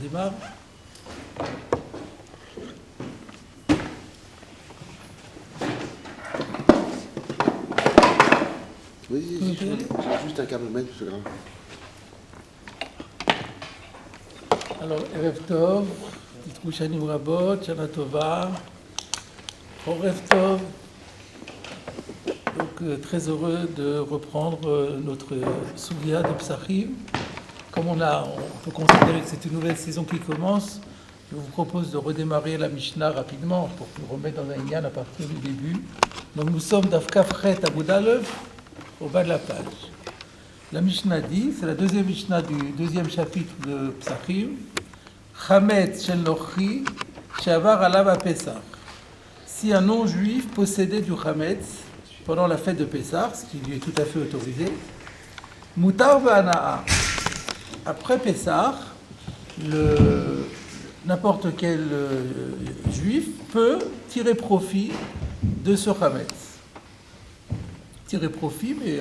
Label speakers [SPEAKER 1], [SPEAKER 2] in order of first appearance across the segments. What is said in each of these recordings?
[SPEAKER 1] On démarre.
[SPEAKER 2] Oui, j'ai juste un câble mètre, c'est grave.
[SPEAKER 1] Alors, Erev Tov, Titkou Shanim Rabot, Shana Tova, Orev Tov. Donc, très heureux de reprendre notre Soulia de Psachim. Comme on peut considérer que c'est une nouvelle saison qui commence, je vous propose de redémarrer la Mishnah rapidement pour nous remettre dans un Inyan à partir du début. Donc, nous sommes d'Afkafret à Boudalev, au bas de la page. La Mishnah dit, c'est la deuxième Mishnah du deuxième chapitre de Psachim, Chametz shel Nochi, Shavar alav Pesach. Si un non-juif possédait du Chametz pendant la fête de Pessah, ce qui lui est tout à fait autorisé, Mutar v'ana'a. Après Pessah, n'importe quel juif peut tirer profit de ce Chametz. Tirer profit, mais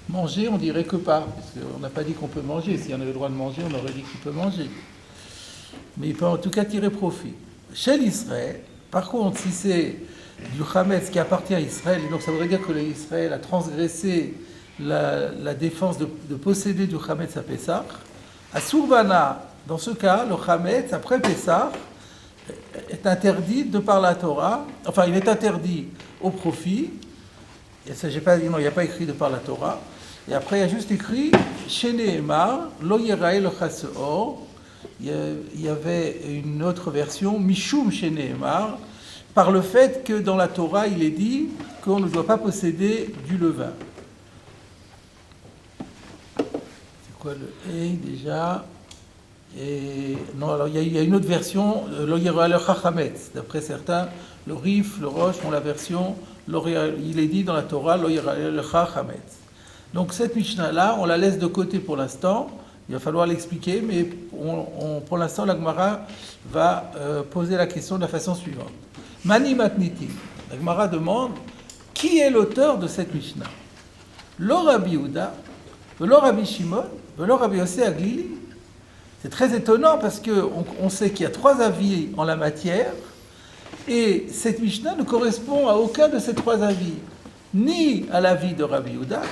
[SPEAKER 1] manger, on dirait que pas, parce qu'on n'a pas dit qu'on peut manger. Si on avait le droit de manger, on aurait dit qu'il peut manger. Mais il peut en tout cas tirer profit. Chez l'Israël, par contre, si c'est du Chametz qui appartient à Israël, et donc ça voudrait dire que l'Israël a transgressé la défense de posséder du Chametz à Pessah, à Sourbana, dans ce cas, le Chametz, après Pessah, est interdit de par la Torah, enfin il est interdit au profit. Il n'y a pas écrit de par la Torah. Et après, il y a juste écrit Chez Nehemar, Lo Yerae le Chaseor. Il y avait une autre version, Mishum Chez Nehemar, par le fait que dans la Torah, il est dit qu'on ne doit pas posséder du levain. C'est quoi le Hey déjà? Et non, alors il y a une autre version, Lo Yerae le Chachametz. D'après certains, le Rif, le Roche ont la version. Il est dit dans la Torah, Lo Yerae lecha chametz. Donc cette Mishnah-là, on la laisse de côté pour l'instant. Il va falloir l'expliquer, mais pour l'instant, la Gemara va poser la question de la façon suivante. Mani matniti. La Gemara demande, qui est l'auteur de cette Mishnah? Lo Rabbi Yehuda, lo Rabbi Shimon, lo Rabbi Yossé Aglili. C'est très étonnant parce qu'on sait qu'il y a trois avis en la matière. Et cette Mishnah ne correspond à aucun de ces trois avis, ni à l'avis de Rabbi Yehuda,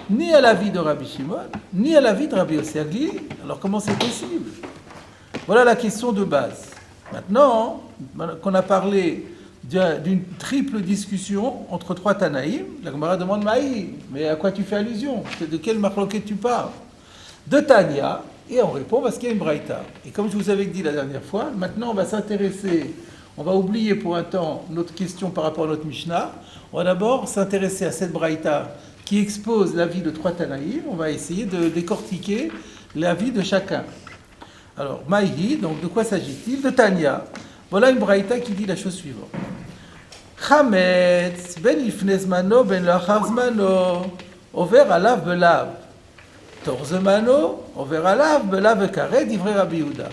[SPEAKER 1] ni à l'avis de Rabbi Shimon, ni à l'avis de Rabbi Yossé Aglili. Alors comment c'est possible? Voilà la question de base. Maintenant qu'on a parlé d'une triple discussion entre trois Tanaïm, la Gemara demande Maï, mais à quoi tu fais allusion? De quel marloquet tu parles? De Tanya, et on répond parce qu'il y a une braïta. Et comme je vous avais dit la dernière fois, maintenant on va s'intéresser. On va oublier pour un temps notre question par rapport à notre Mishnah. On va d'abord s'intéresser à cette braïta qui expose l'avis de trois Tanaïm. On va essayer de décortiquer l'avis de chacun. Alors, Maïhi, donc de quoi s'agit-il? De Tanya. Voilà une braïta qui dit la chose suivante. Chametz, ben lifnei zmano, ben lachar zmano, over alav belav. Tor zmano, over alav belav karet, divrei Rabbi Yehuda.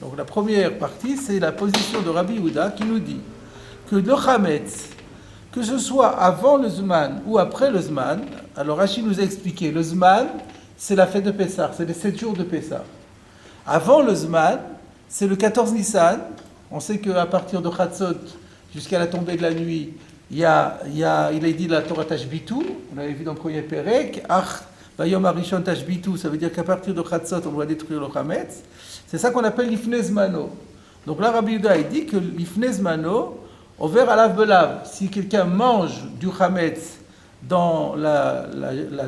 [SPEAKER 1] Donc la première partie, c'est la position de Rabbi Yehuda qui nous dit que le Chametz, que ce soit avant le Zman ou après le Zman, alors Rachid nous a expliqué, le Zman, c'est la fête de Pessah, c'est les 7 jours de Pessah. Avant le Zman, c'est le 14 Nissan. On sait qu'à partir de Chatzot jusqu'à la tombée de la nuit, il est dit la Torah Tashbitu, on avait vu dans le premier Perek, Ach, Vayom Arishon Tashbitu, ça veut dire qu'à partir de Chatzot, on doit détruire le Chametz. C'est ça qu'on appelle l'ifnei zmano. Donc là, Rabbi Yehuda, il dit que l'ifnei zmano, over alav belav, si quelqu'un mange du chametz dans la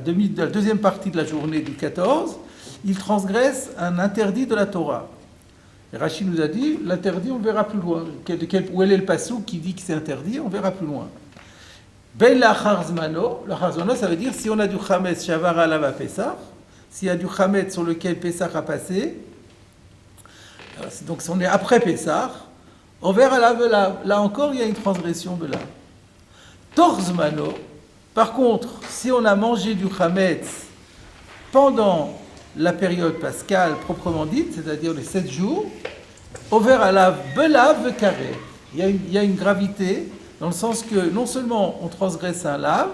[SPEAKER 1] deuxième partie de la journée du 14, il transgresse un interdit de la Torah. Et Rachid nous a dit, l'interdit, on verra plus loin. Où est le passouk qui dit que c'est interdit, on verra plus loin. Ben lachar zmano, ça veut dire si on a du chametz shavar alav Pesach, s'il y a du chametz sur lequel Pesach a passé, donc si on est après Pessah, on verra là encore il y a une transgression de là. Torzmano, par contre, si on a mangé du chametz pendant la période pascale proprement dite, c'est-à-dire les 7 jours, on verra là belav carré. Il y a une gravité dans le sens que non seulement on transgresse un lave,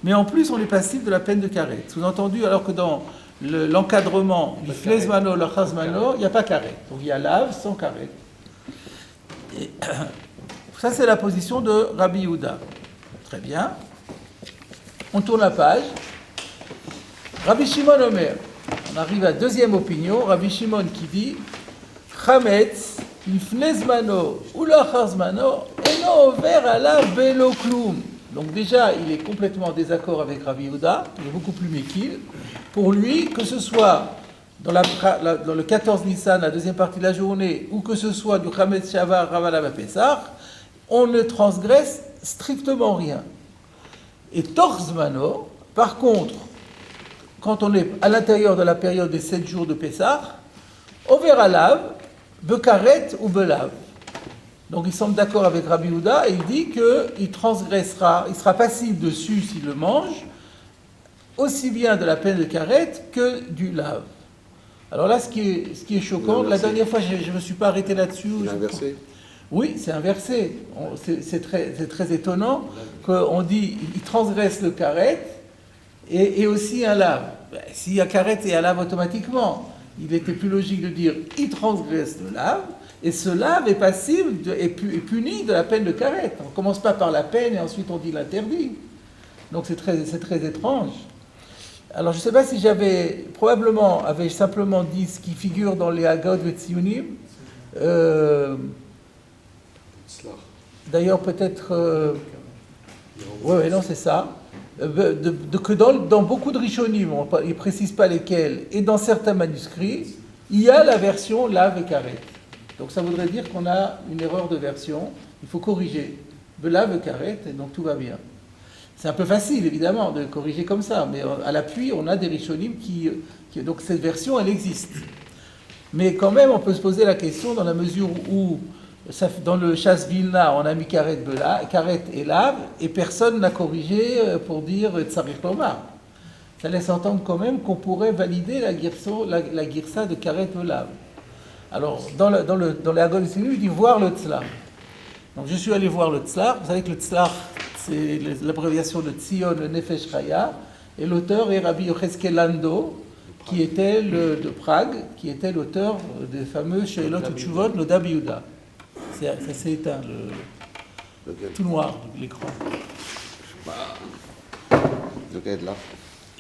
[SPEAKER 1] mais en plus on est passif de la peine de carré. Sous-entendu, alors que dans l'encadrement du flezmano, le chazmano, il n'y a pas carré. Donc il y a lave sans carré. Et ça, c'est la position de Rabbi Yehuda. Très bien. On tourne la page. Rabbi Shimon Omer. On arrive à la deuxième opinion. Rabbi Shimon qui dit Chametz, lifnezmano ou lachazmano, eno over alav belo klum. Donc déjà, il est complètement en désaccord avec Rabbi Yehuda. Il est beaucoup plus méquille. Pour lui, que ce soit dans le 14 Nissan, la deuxième partie de la journée, ou que ce soit du Chametz Shavar Ravala Pesach, on ne transgresse strictement rien. Et Torzmano, par contre, quand on est à l'intérieur de la période des 7 jours de Pessah, Over Alav, Bekaret ou Belav. Donc il semble d'accord avec Rabbi Yehuda et il dit qu'il transgressera, il sera passible dessus s'il le mange, aussi bien de la peine de Karet que du Lav. Alors là, ce qui est choquant, la dernière fois je ne me suis pas arrêté là-dessus.
[SPEAKER 2] C'est inversé.
[SPEAKER 1] Oui, c'est inversé. C'est très étonnant qu'on dit il transgresse le Karet et aussi un Lav. S'il y a Karet et un Lav automatiquement, il était plus logique de dire il transgresse le Lav et ce Lav est passible et puni de la peine de Karet. On ne commence pas par la peine et ensuite on dit l'interdit. Donc c'est très étrange. Alors je ne sais pas si avais simplement dit ce qui figure dans les Agod Vetzionim. D'ailleurs peut-être... Oui, non, c'est ça. Que dans beaucoup de Rishonim, ils ne précisent pas lesquels, et dans certains manuscrits, il y a la version Lav et Karet. Donc ça voudrait dire qu'on a une erreur de version, il faut corriger. Lav et Karet, et donc tout va bien. C'est un peu facile, évidemment, de corriger comme ça, mais à l'appui, on a des Rishonim qui... Donc cette version, elle existe. Mais quand même, on peut se poser la question dans la mesure où, dans le Shas Vilna, on a mis Karet et Lav, et personne n'a corrigé pour dire Tsarir Lomar. Ça laisse entendre quand même qu'on pourrait valider la girsa de Karet et Lav. Alors, dans les Agod Vetzionim, il dit voir le Tzlar. Donc je suis allé voir le Tzlar. Vous savez que le Tzlar, c'est l'abréviation de Tzion, le Nefesh Chaya, et l'auteur est Rabbi Yocheskel Lando, qui était de Prague, qui était l'auteur des fameux Sheilot Utshuvot, le Rabbi Yehuda. Ça s'est éteint, tout noir, l'écran.
[SPEAKER 2] Lequel là?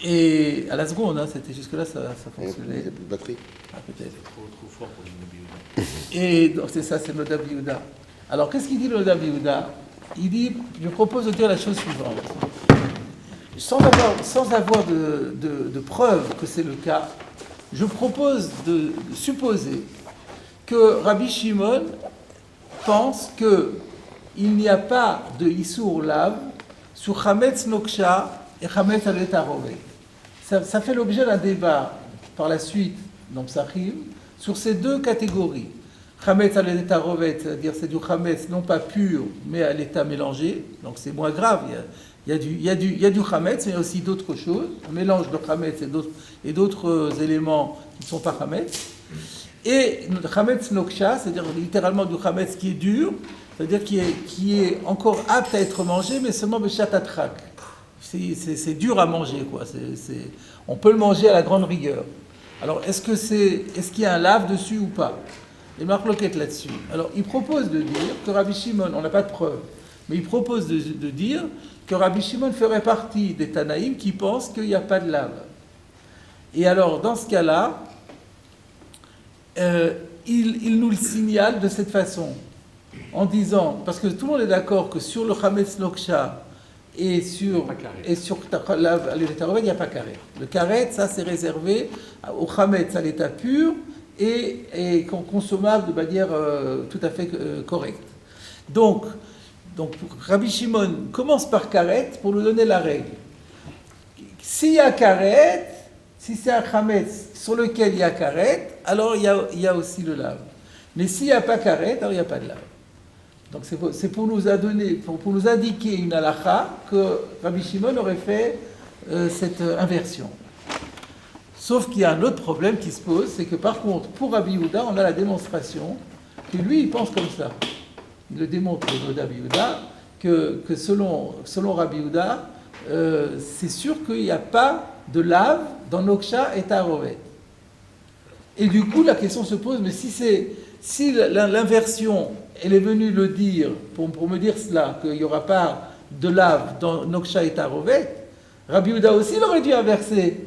[SPEAKER 1] Et à la seconde, c'était jusque-là, ça fonctionnait.
[SPEAKER 2] Il n'y a plus de batterie.
[SPEAKER 1] Ah, peut-être.
[SPEAKER 3] Trop fort pour le Nabi Yehuda.
[SPEAKER 1] Et donc c'est ça, c'est le Rabbi Yehuda. Alors qu'est-ce qu'il dit le Rabbi Yehuda? Il dit, je propose de dire la chose suivante. Sans avoir de preuve que c'est le cas, je propose de supposer que Rabbi Shimon pense qu'il n'y a pas de Issour Lav sur Chametz Noksha et Chametz Alet Harovet. Ça fait l'objet d'un débat par la suite dans Psachim sur ces deux catégories. Chametz Alet Harovet, c'est-à-dire c'est du Chametz non pas pur mais à l'état mélangé, donc c'est moins grave. Il y a du Chametz, mais il y a aussi d'autres choses, un mélange de Chametz et d'autres éléments qui ne sont pas Chametz. Et Chametz Noksha, c'est-à-dire littéralement du Chametz qui est dur, c'est-à-dire qui est encore apte à être mangé, mais seulement Beshat Atrak. C'est dur à manger, quoi. On peut le manger à la grande rigueur. Alors, est-ce qu'il y a un lave dessus ou pas? Il y a une marque-loquette là-dessus. Alors, il propose de dire que Rabbi Shimon, on n'a pas de preuve, mais il propose de dire que Rabbi Shimon ferait partie des Tanaïm qui pensent qu'il n'y a pas de lave. Et alors, dans ce cas-là, il nous le signale de cette façon, en disant, parce que tout le monde est d'accord que sur le Chametz Noksha et sur l'état Harovet, il n'y a pas carré. Le carré, ça c'est réservé au Chametz à l'état pur et consommable de manière tout à fait correcte. Donc Rabbi Shimon commence par karet pour nous donner la règle. S'il y a karet, si c'est un chametz sur lequel il y a karet, alors il y a aussi le lave. Mais s'il n'y a pas karet, alors il n'y a pas de lave. Donc c'est pour nous indiquer une halakha que Rabbi Shimon aurait fait cette inversion. Sauf qu'il y a un autre problème qui se pose, c'est que par contre, pour Rabbi Yehuda, on a la démonstration que lui, il pense comme ça. Il le démontre au Rabbi Yehuda que selon Rabbi Yehuda, c'est sûr qu'il n'y a pas de lave dans Noksha et Tarovet. Et du coup, la question se pose, mais si l'inversion, elle est venue le dire, pour me dire cela, qu'il n'y aura pas de lave dans Noksha et Tarovet, Rabbi Yehuda aussi il aurait dû inverser.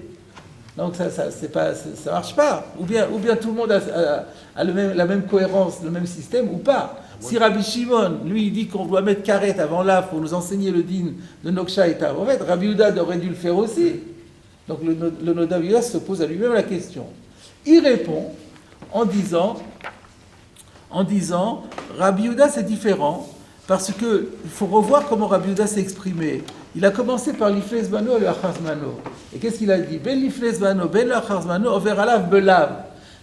[SPEAKER 1] Donc ça marche pas. Ou bien tout le monde a la même cohérence, le même système, ou pas. Si Rabbi Shimon, lui, il dit qu'on doit mettre karet avant lave pour nous enseigner le din de Noksha et Tarovet, Rabbi Yehuda aurait dû le faire aussi. Donc le Nodav Yehuda se pose à lui-même la question. Il répond en disant Rabbi Yehuda c'est différent parce qu'il faut revoir comment Rabbi Yehuda s'est exprimé. Il a commencé par l'ifles bano et le achar zmano. Et qu'est-ce qu'il a dit? Ben l'ifles bano, ben le achar zmano, over alav belav.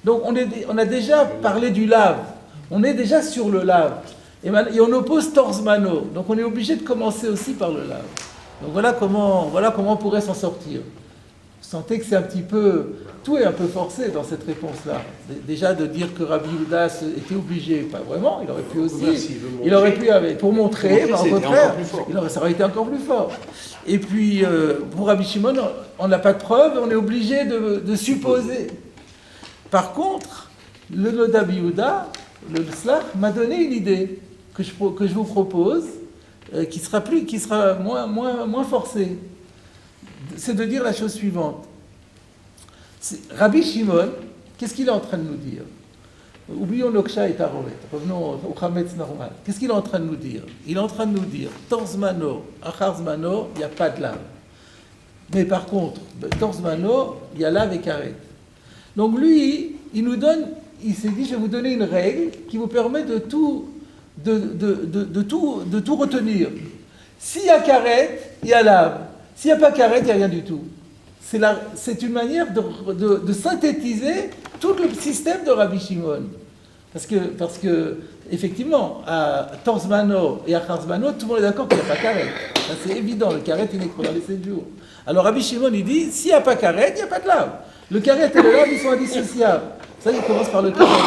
[SPEAKER 1] Donc on a déjà parlé du lave. On est déjà sur le lave. Et on oppose torz mano. Donc on est obligé de commencer aussi par le lave. Donc voilà comment on pourrait s'en sortir. Vous sentez que c'est un petit peu... Tout est un peu forcé dans cette réponse-là. Déjà de dire que Rabbi Yehuda était obligé, pas vraiment, il aurait pu aussi... Il aurait pu, pour montrer, au contraire, ça aurait été encore plus fort. Et puis, pour Rabbi Shimon, on n'a pas de preuve, on est obligé de supposer. Par contre, le Nodav Yehuda, le Slach, m'a donné une idée que je vous propose, qui sera moins forcée. C'est de dire la chose suivante. Rabbi Shimon, qu'est-ce qu'il est en train de nous dire? Oublions Noksha et Tarovet, revenons au Chametz normal. Qu'est-ce qu'il est en train de nous dire? Il est en train de nous dire, Torzmano, Acharzmano, il n'y a pas de lave. Mais par contre, Torzmano, il y a lave et karet. Donc lui, il s'est dit, je vais vous donner une règle qui vous permet de tout retenir. S'il y a karet, il y a lave. S'il n'y a pas karet, il n'y a rien du tout. C'est une manière de synthétiser tout le système de Rabbi Shimon. Parce que effectivement, à Torzmano et à Charzmano, tout le monde est d'accord qu'il n'y a pas karet. Ça, c'est évident, le karet est né dans les 7 jours. Alors Rabbi Shimon, il dit, s'il n'y a pas karet, il n'y a pas de lave. Le karet et le lave, ils sont indissociables. Ça, il commence par le karet.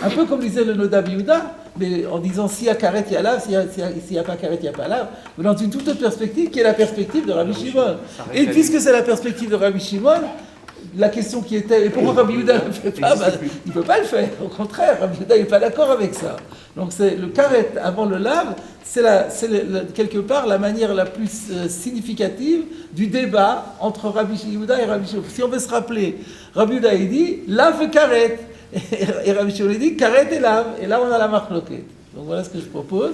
[SPEAKER 1] Un peu comme disait le Nodav Yehuda, mais en disant s'il y a karet, il y a lave, s'il n'y a pas karet, il n'y a pas lave, mais dans une toute autre perspective qui est la perspective de Rabbi Shimon. Et puisque c'est la perspective de Rabbi Shimon, la question qui était, et pourquoi Rabbi Yehuda ne le fait pas, il ne peut pas le faire. Au contraire, Rabbi Yehuda n'est pas d'accord avec ça. Donc c'est le karet avant le lave, c'est quelque part la manière la plus significative du débat entre Rabbi Yehuda et Rabbi Shimon. Si on veut se rappeler, Rabbi Yehuda il dit lave karet. Et Rabbi Shimon dit karet et lave, et là on a la marloquette. Donc voilà ce que je propose.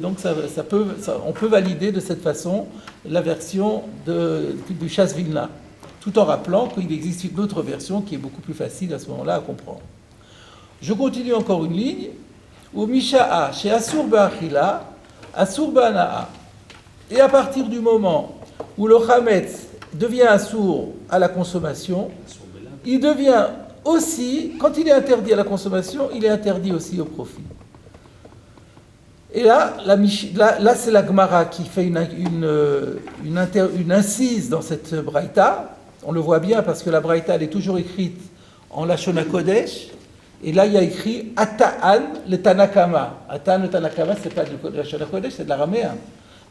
[SPEAKER 1] Donc on peut valider de cette façon la version du Shas Vilna, tout en rappelant qu'il existe une autre version qui est beaucoup plus facile à ce moment-là à comprendre. Je continue encore une ligne. Ou Misha'a, chez Asur Ba'achila, Asur Ba'ana'a. Et à partir du moment où le Chametz devient Asur à la consommation, il devient aussi, quand il est interdit à la consommation, il est interdit aussi au profit. Et là c'est la Gemara qui fait une incise dans cette braïta. On le voit bien parce que la braïta, elle est toujours écrite en Lashon HaKodesh. Et là, il y a écrit Ata'an le Tanakama. Ata'an le Tanakama, c'est pas de Lashon HaKodesh, c'est de l'araméen.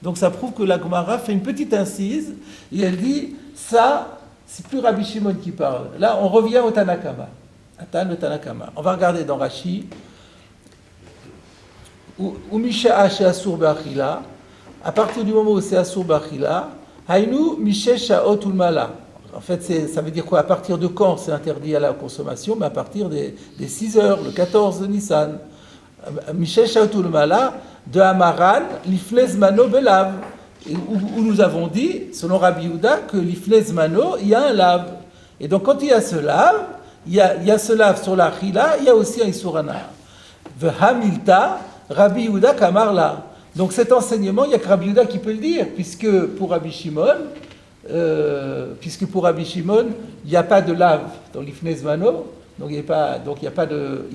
[SPEAKER 1] Donc ça prouve que la Gemara fait une petite incise et elle dit ça, c'est plus Rabbi Shimon qui parle. Là, on revient au Tanakama. Ata'an le Tanakama. On va regarder dans Rashi. Ou Misha'a chez Asur Ba'achila. À partir du moment où c'est Asur Ba'achila, Hainu Mishesh Sha'ot Ulmala. En fait, ça veut dire quoi? À partir de quand c'est interdit à la consommation? Mais à partir des 6 heures, le 14 de Nissan. Mishesh Sha'ot Ulmala, de Amaran, l'iflez mano belav. Où nous avons dit, selon Rabbi Yehuda, que l'iflez mano, il y a un lave. Et donc, quand il y a ce lave, il y a ce lave sur la chila, il y a aussi un isurana. Vehamilta, Rabbi Yehuda kamarla. Donc cet enseignement, il n'y a que Rabbi Yehuda qui peut le dire, puisque pour Rabbi Shimon, il n'y a pas de lave dans l'ifnez mano, donc il n'y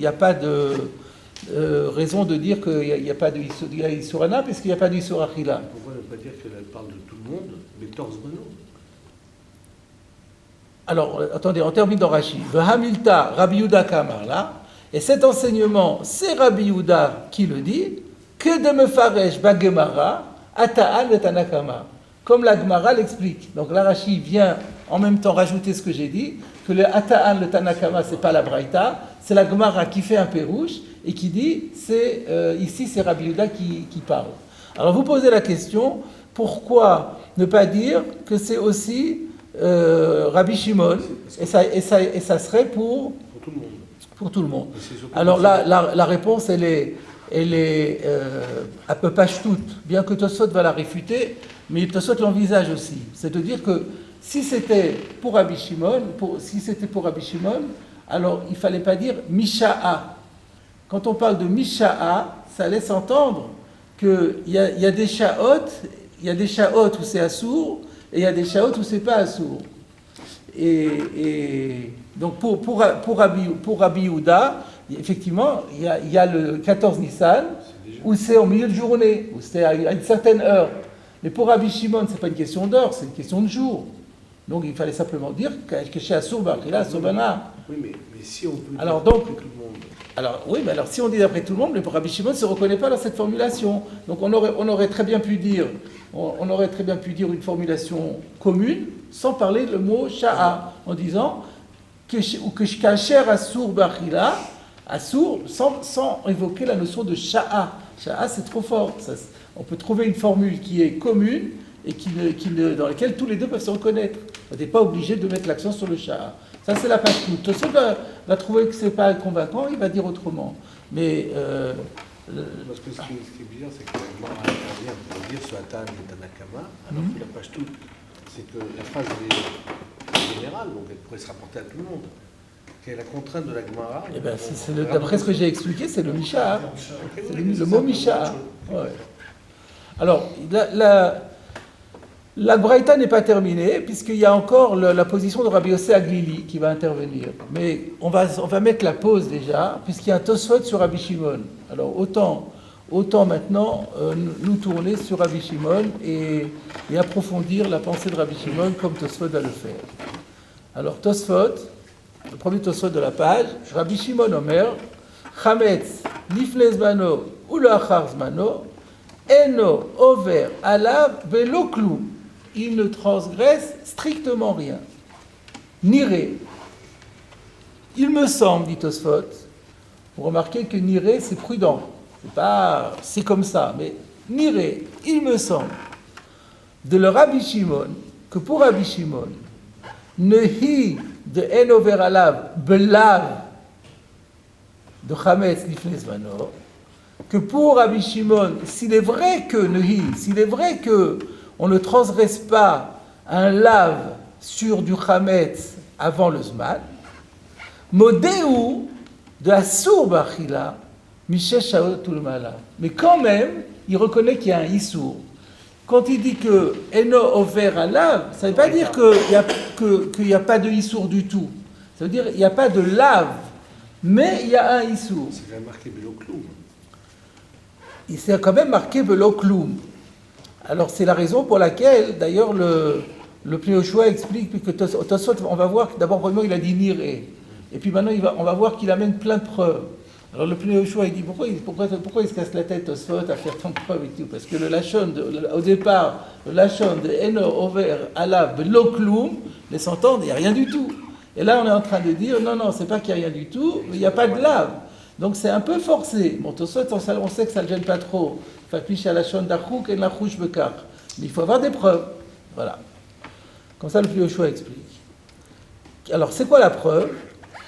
[SPEAKER 1] a pas de raison de dire qu'il n'y a pas de isurana, puisqu'il n'y a pas de isurachila.
[SPEAKER 3] Pourquoi ne pas dire qu'elle parle de tout le monde, mais Torzmano?
[SPEAKER 1] Alors, attendez, on termine dans Rashi. Vehamilta, Rabbi Yehuda kamarla. Et cet enseignement, c'est Rabbi Yehuda qui le dit, que de me faresh bagemara, ata'al et tanakama. comme la Gemara l'explique. Donc la Rashi vient en même temps rajouter ce que j'ai dit, que le Ata'an, le Tanakama, c'est pas la Braïta, c'est la Gemara qui fait un pérouche et qui dit, ici c'est Rabbi Yehuda qui parle. Alors vous posez la question, pourquoi ne pas dire que c'est aussi Rabbi Shimon, et ça serait pour
[SPEAKER 3] tout le monde.
[SPEAKER 1] Pour tout le monde.
[SPEAKER 3] Alors
[SPEAKER 1] la réponse, elle est un peu pashtout, bien que Tosfot va la réfuter, mais Tosfot l'envisage aussi. C'est de dire que si c'était pour Rabbi Shimon, alors il ne fallait pas dire Misha'a. Quand on parle de Misha'a, ça laisse entendre qu'il y a des sha'ot, où c'est assour, et il y a des sha'ot où c'est pas assour. Et donc pour Rabbi Yehuda, effectivement, il y a le 14 Nissan, où c'est au milieu de journée, où c'est à une certaine heure. Mais pour Rabbi Shimon, ce n'est pas une question d'heure, c'est une question de jour. Donc il fallait simplement dire que chez Assour Barkhila, Sobana.
[SPEAKER 3] Oui, mais si on peut
[SPEAKER 1] alors,
[SPEAKER 3] dire
[SPEAKER 1] donc,
[SPEAKER 3] tout le monde.
[SPEAKER 1] Alors oui, mais alors si on dit d'après tout le monde, mais pour Rabbi Shimon ne se reconnaît pas dans cette formulation. Donc on aurait très bien pu dire une formulation commune sans parler le mot sha'a, en disant que kasher Assour Barkhila, Assour, sans évoquer la notion de sha'a. Sha'a, c'est trop fort. On peut trouver une formule qui est commune et dans laquelle tous les deux peuvent se reconnaître. On n'est pas obligé de mettre l'accent sur le sha'a. Ça, c'est la page toute. Tosfot va trouver que ce n'est pas convaincant, il va dire autrement. Mais...
[SPEAKER 3] Parce que ce qui est bizarre, c'est que la Gemara intervient pour dire ce Atan et Tanakama, alors que la page toute, c'est que la phrase est générale, donc elle pourrait se rapporter à tout le monde. Quelle est la contrainte de la Gemara?
[SPEAKER 1] Eh ben, d'après ce que j'ai expliqué, c'est le Misha'a. C'est le mot Misha'a. Ouais. Alors, la Braïta n'est pas terminée, puisqu'il y a encore la position de Rabbi Yossé Aglili qui va intervenir. Mais on va mettre la pause déjà, puisqu'il y a un Tosfot sur Rabbi Shimon. Alors, autant maintenant nous tourner sur Rabbi Shimon et approfondir la pensée de Rabbi Shimon comme Tosfot va le faire. Alors, Tosfot, le premier Tosfot de la page, Rabbi Shimon Omer, Chametz, Nifle Zmano, ou Lachar Zmano, Eno, Over, Alav, Velo Kloum. Il ne transgresse strictement rien. Niré. Il me semble, dit Tosfot, vous remarquez que Niré, c'est prudent. C'est comme ça, mais Niré, il me semble, de le Rabbi Shimon, que pour Rabbi Shimon, Nehi de Eno Over, Alav, Belav, de Chametz, Nifle Zmano, que pour Rabbi Shimon, s'il est vrai que on ne transgresse pas un lave sur du chametz avant le zman, modéou de Assour Bachila, Mishesh Shaot Ulmala. Mais quand même, il reconnaît qu'il y a un issour. Quand il dit que Eno Over à lave, ça ne veut pas dire qu'il n'y a pas de issour du tout. Ça veut dire qu'il n'y a pas de lave, mais il y a un issour.
[SPEAKER 3] C'est quand même marqué Belokloum.
[SPEAKER 1] Il s'est quand même marqué Belokloum. Alors c'est la raison pour laquelle, d'ailleurs, le Pnei Yoshua explique que Tosfot, on va voir que d'abord, premièrement, il a dit Niré. Et puis maintenant, on va voir qu'il amène plein de preuves. Alors le Pnei Yoshua, il dit pourquoi il se casse la tête, Tosfot, à faire tant de preuves et tout? Parce que le Lachon, au départ, le Lachon de Eno, Over, Alav, Belokloum, laisse entendre, il n'y a rien du tout. Et là, on est en train de dire, non, c'est pas qu'il n'y a rien du tout, mais il n'y a pas de lave. Donc c'est un peu forcé. Bon, Tosfot, on sait que ça ne le gêne pas trop. Mais il faut avoir des preuves. Voilà. Comme ça, le Pnei Yoshua explique. Alors, c'est quoi la preuve?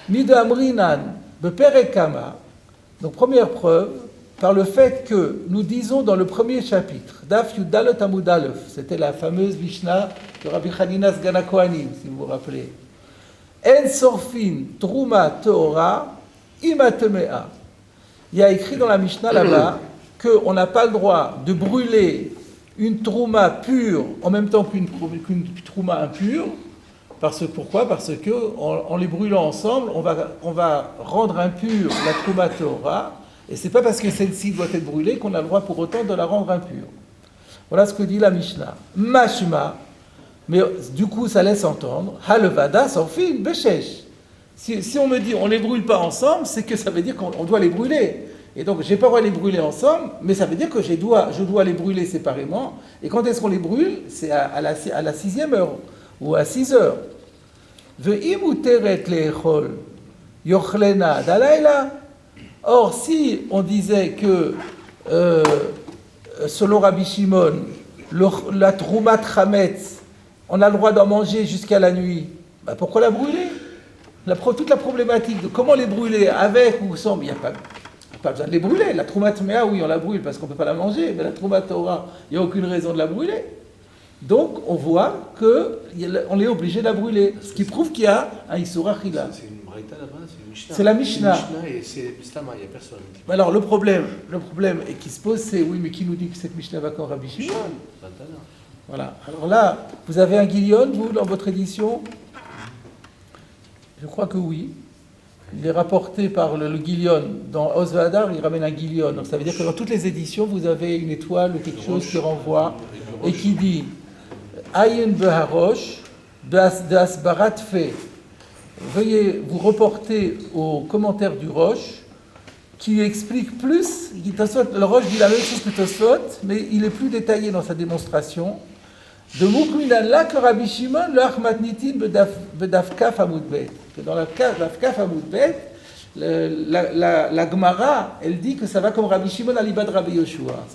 [SPEAKER 1] Mide amrinan beperekama. Donc, première preuve, par le fait que nous disons dans le premier chapitre, Daf Yudalot Amud Aleph, c'était la fameuse Mishnah de Rabbi Hanina Sgan HaKohanim, si vous vous rappelez. En sorfin truma teora imatemea. Il y a écrit dans la Mishnah là-bas qu'on n'a pas le droit de brûler une trouma pure en même temps qu'une trouma impure. Pourquoi? Parce qu'en les brûlant ensemble, on va rendre impure la trouma Torah, et c'est pas parce que celle-ci doit être brûlée qu'on a le droit pour autant de la rendre impure. Voilà ce que dit la Mishnah. Mashma, mais du coup ça laisse entendre, halevada sorfin beshesh. Si on me dit on les brûle pas ensemble, c'est que ça veut dire qu'on doit les brûler. Et donc, j'ai pas le droit de les brûler ensemble, mais ça veut dire que je dois les brûler séparément. Et quand est-ce qu'on les brûle? C'est à la 6e heure, ou à 6 heures. Ve'im uteret le'echol yochlena dalayla. Or, si on disait que, selon Rabbi Shimon, la troumat chametz, on a le droit d'en manger jusqu'à la nuit, bah pourquoi la brûler? Toute la problématique de comment les brûler, avec ou sans, il n'y a pas besoin de les brûler. La troumat mea, oui, on la brûle parce qu'on ne peut pas la manger, mais la troumat Torah, il n'y a aucune raison de la brûler. Donc, on voit qu'on est obligé de la brûler, ce qui prouve qu'il y a un Issur Achila.
[SPEAKER 3] C'est une Braïta là-bas, c'est une Mishnah.
[SPEAKER 1] C'est la Mishnah.
[SPEAKER 3] C'est une Mishnah et c'est Stama, il n'y a personne.
[SPEAKER 1] Alors, le problème qui se pose, c'est, oui, mais qui nous dit que cette Mishnah va comme Rabbi Shimon? Voilà. Alors là, vous avez un Guillon, vous, dans votre édition? Je crois que oui. Il est rapporté par le Guillon. Dans Osvadar, il ramène un Guillon. Donc ça veut dire que dans toutes les éditions, vous avez une étoile ou quelque chose qui renvoie et qui dit Ayin beharosh de Asbarat fait. Veuillez vous reporter au commentaire du Roche qui explique plus. Le Roche dit la même chose que Tosfot, mais il est plus détaillé dans sa démonstration. De Mukminan là que Rabbi Shimon le Achmatnitin bedafkaf amudbet. Dans la dafkaf amudbet, la Gemara, elle dit que ça va comme Rabbi Shimon à l'Ibad Rabbi Yoshua.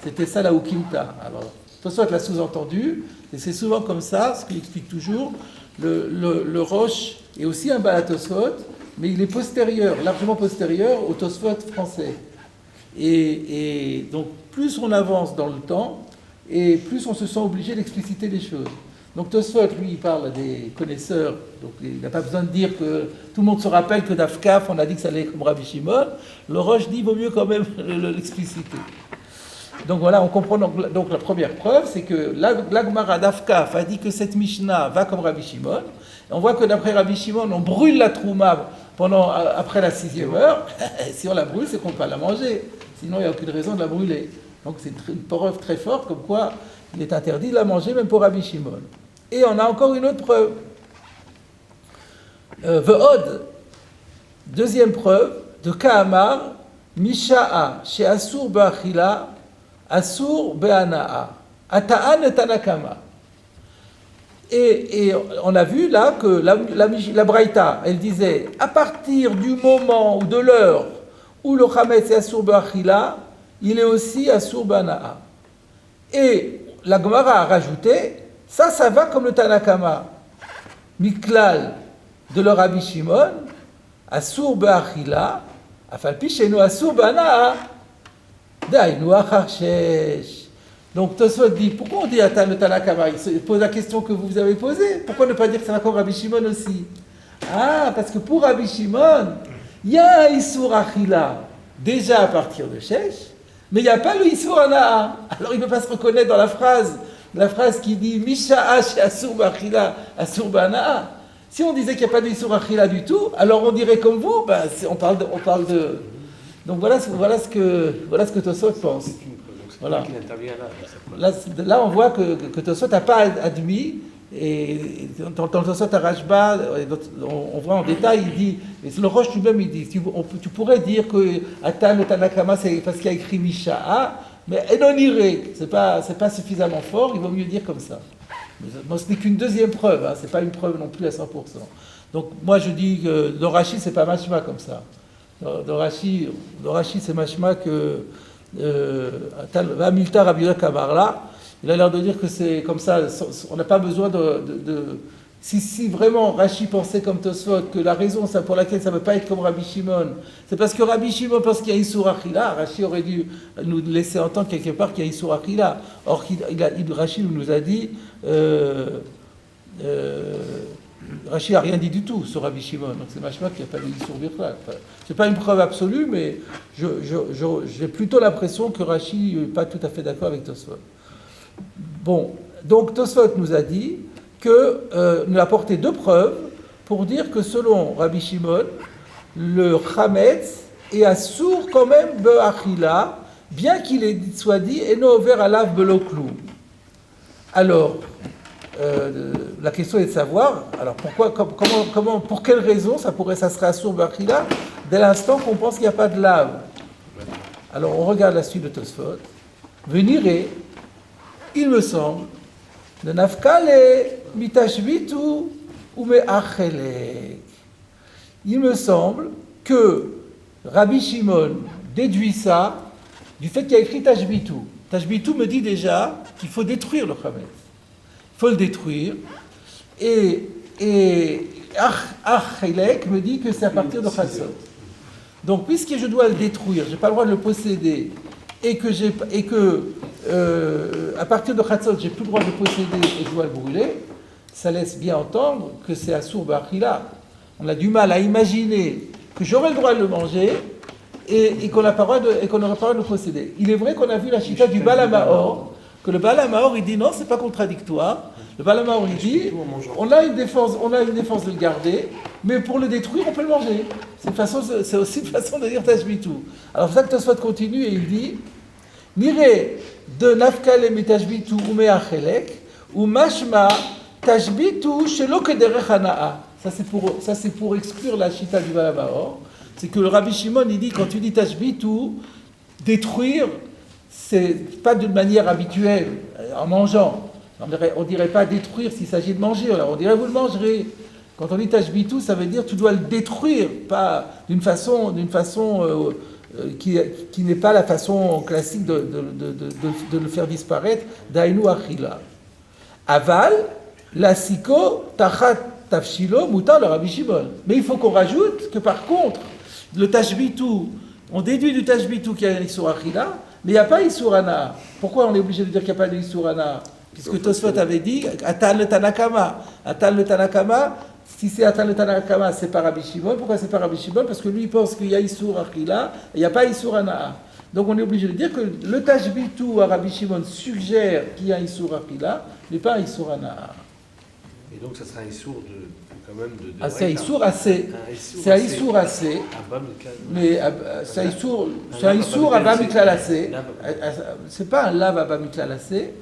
[SPEAKER 1] C'était ça la Ukimta. Alors, Tosfot l'a sous-entendu, et c'est souvent comme ça, ce qu'il explique toujours. Le Roche est aussi un Baal Tosfot, mais il est postérieur, largement postérieur au Tosfot français. Et donc, plus on avance dans le temps, et plus on se sent obligé d'expliciter les choses. Donc Tosfot, lui, il parle à des connaisseurs, donc il n'a pas besoin de dire que tout le monde se rappelle que d'Afkaf, on a dit que ça allait comme Rabbi Shimon. Le Roche dit, vaut mieux quand même l'expliciter. Donc voilà, on comprend donc la première preuve, c'est que la Gemara d'Afkaf a dit que cette Mishnah va comme Rabbi Shimon. On voit que d'après Rabbi Shimon, on brûle la trouma après la 6e heure. Si on la brûle, c'est qu'on ne peut pas la manger. Sinon, il n'y a aucune raison de la brûler. Donc c'est une preuve très forte comme quoi il est interdit de la manger même pour Rabbi Shimon. Et on a encore une autre preuve. Ve'od, deuxième preuve, de Ka'amar, Misha'a, chez Asur Be'achila, Asur Be'ana'a, Ata'an et Tanakama. Et on a vu là que la Braïta, elle disait, à partir du moment ou de l'heure où le Chametz est Asur Be'achila, il est aussi Asur Be'ana'a. Et la Gemara a rajouté, ça va comme le Tanakama. Miklal de le Rabbi Shimon, Asur Be'achila, Afalpi Shenu Asur Be'ana'a, Dainu Acharshesh. Donc Tosfot dit, pourquoi on dit Atan le Tanakama? Il pose la question que vous avez posée. Pourquoi ne pas dire que ça va comme Rabbi Shimon aussi? Ah, parce que pour Rabbi Shimon, il y a un Isur Achila, déjà à partir de Shesh, mais il n'y a pas le Isur Ana'a. Alors il ne peut pas se reconnaître dans la phrase qui dit Misha'a Asur Ba'achila Asur Ba'ana'a. Si on disait qu'il n'y a pas de Isur Achila du tout, alors on dirait comme vous, on parle de. Donc voilà ce que Tosfot pense. Voilà. Là, on voit que Tosfot n'a pas admis. Et dans le Tosfot à Rashba, on voit en détail, il dit, et le Roche lui-même, il dit, tu pourrais dire que Atan le Tanakama, c'est parce qu'il y a écrit Misha'a, mais Enon Iré, c'est pas suffisamment fort, il vaut mieux dire comme ça. Mais ce n'est qu'une deuxième preuve, hein, c'est pas une preuve non plus à 100%. Donc moi je dis que dans Rashi, c'est pas mashma comme ça. Dans Rashi, c'est mashma que Hamiltar Rabbi Yehuda Kamarla, il a l'air de dire que c'est comme ça, on n'a pas besoin de si vraiment Rashi pensait comme Tosfot, que la raison pour laquelle ça ne peut pas être comme Rabbi Shimon, c'est parce que Rabbi Shimon pense qu'il y a Isur Achila. Rashi aurait dû nous laisser entendre quelque part qu'il y a Isur Achila. Or, Rashi nous a dit, Rashi n'a rien dit du tout sur Rabbi Shimon, donc c'est machma qu'il n'y a pas de Isur Birkla. Enfin, c'est pas une preuve absolue, mais j'ai plutôt l'impression que Rashi n'est pas tout à fait d'accord avec Tosfot. Bon, donc Tosfot nous a dit nous a apporté deux preuves pour dire que selon Rabbi Shimon, le Chametz est assour quand même be'achila, bien qu'il soit dit eno over alav belo klum. Alors, la question est de savoir, alors pour quelle raison ça serait assour be'achila dès l'instant qu'on pense qu'il n'y a pas de lave. Alors on regarde la suite de Tosfot. Veniré, il me semble, de nafkale mitashvitu ou me'achelek. Il me semble que Rabbi Shimon déduit ça du fait qu'il y a écrit Tashbitu. Tashbitu me dit déjà qu'il faut détruire le Chametz. Il faut le détruire. Et Achelek me dit que c'est à partir de Chatzot. Donc, puisque je dois le détruire, je n'ai pas le droit de le posséder, et que à partir de Chatzot, j'ai plus le droit de le posséder et je dois le brûler, ça laisse bien entendre que c'est Asur Ba'achila. On a du mal à imaginer que j'aurais le droit de le manger et qu'on n'aurait pas le droit de le posséder. Il est vrai qu'on a vu la chita du Baal HaMaor, que le Baal HaMaor, il dit non, c'est pas contradictoire. Le Baal HaMaor, il dit on a une défense de le garder, mais pour le détruire, on peut le manger. C'est aussi une façon de dire Tashbitu. Alors c'est ça que Tosfot continue et il dit Nire de nafkale mitashbitu ou me'achelek ou mashma tashbitu shelo kederech hana'a. Ça c'est pour exclure la chita du Baal HaMaor. C'est que le Rabbi Shimon il dit quand tu dis tashbitu, détruire, c'est pas d'une manière habituelle en mangeant. On dirait pas détruire s'il s'agit de manger. Alors on dirait vous le mangerez. Quand on dit tashbitu, ça veut dire tu dois le détruire, pas d'une façon qui n'est pas la façon classique de le faire disparaître. Dainu achila. Aval, la siko, tachat tafshilo, mutar le Rabbi Shimon. Mais il faut qu'on rajoute que par contre, le tashbitu, on déduit du tashbitu qu'il y a un isur achila, mais il n'y a pas isur hana. Pourquoi on est obligé de dire qu'il n'y a pas de isur hana? Puisque Tosfot avait dit, Atan le Tanakama. Atan le Tanakama, si c'est Atan le Tanakama, c'est pas Rabbi Shimon. Pourquoi c'est pas Rabbi Shimon? Parce que lui, il pense qu'il y a Isur Achila, et il n'y a pas Isur Hana'a. Donc on est obligé de dire que le Tashbitu à Rabbi Shimon suggère qu'il y a Isur Achila, mais pas Isur Hana'a.
[SPEAKER 3] Et donc ça sera un Isur quand même de
[SPEAKER 1] ah, c'est un Isur assez. C'est un Isur assez. Mais c'est un Isur Abba Miklal assez. C'est pas un lave Abba Miklal assez.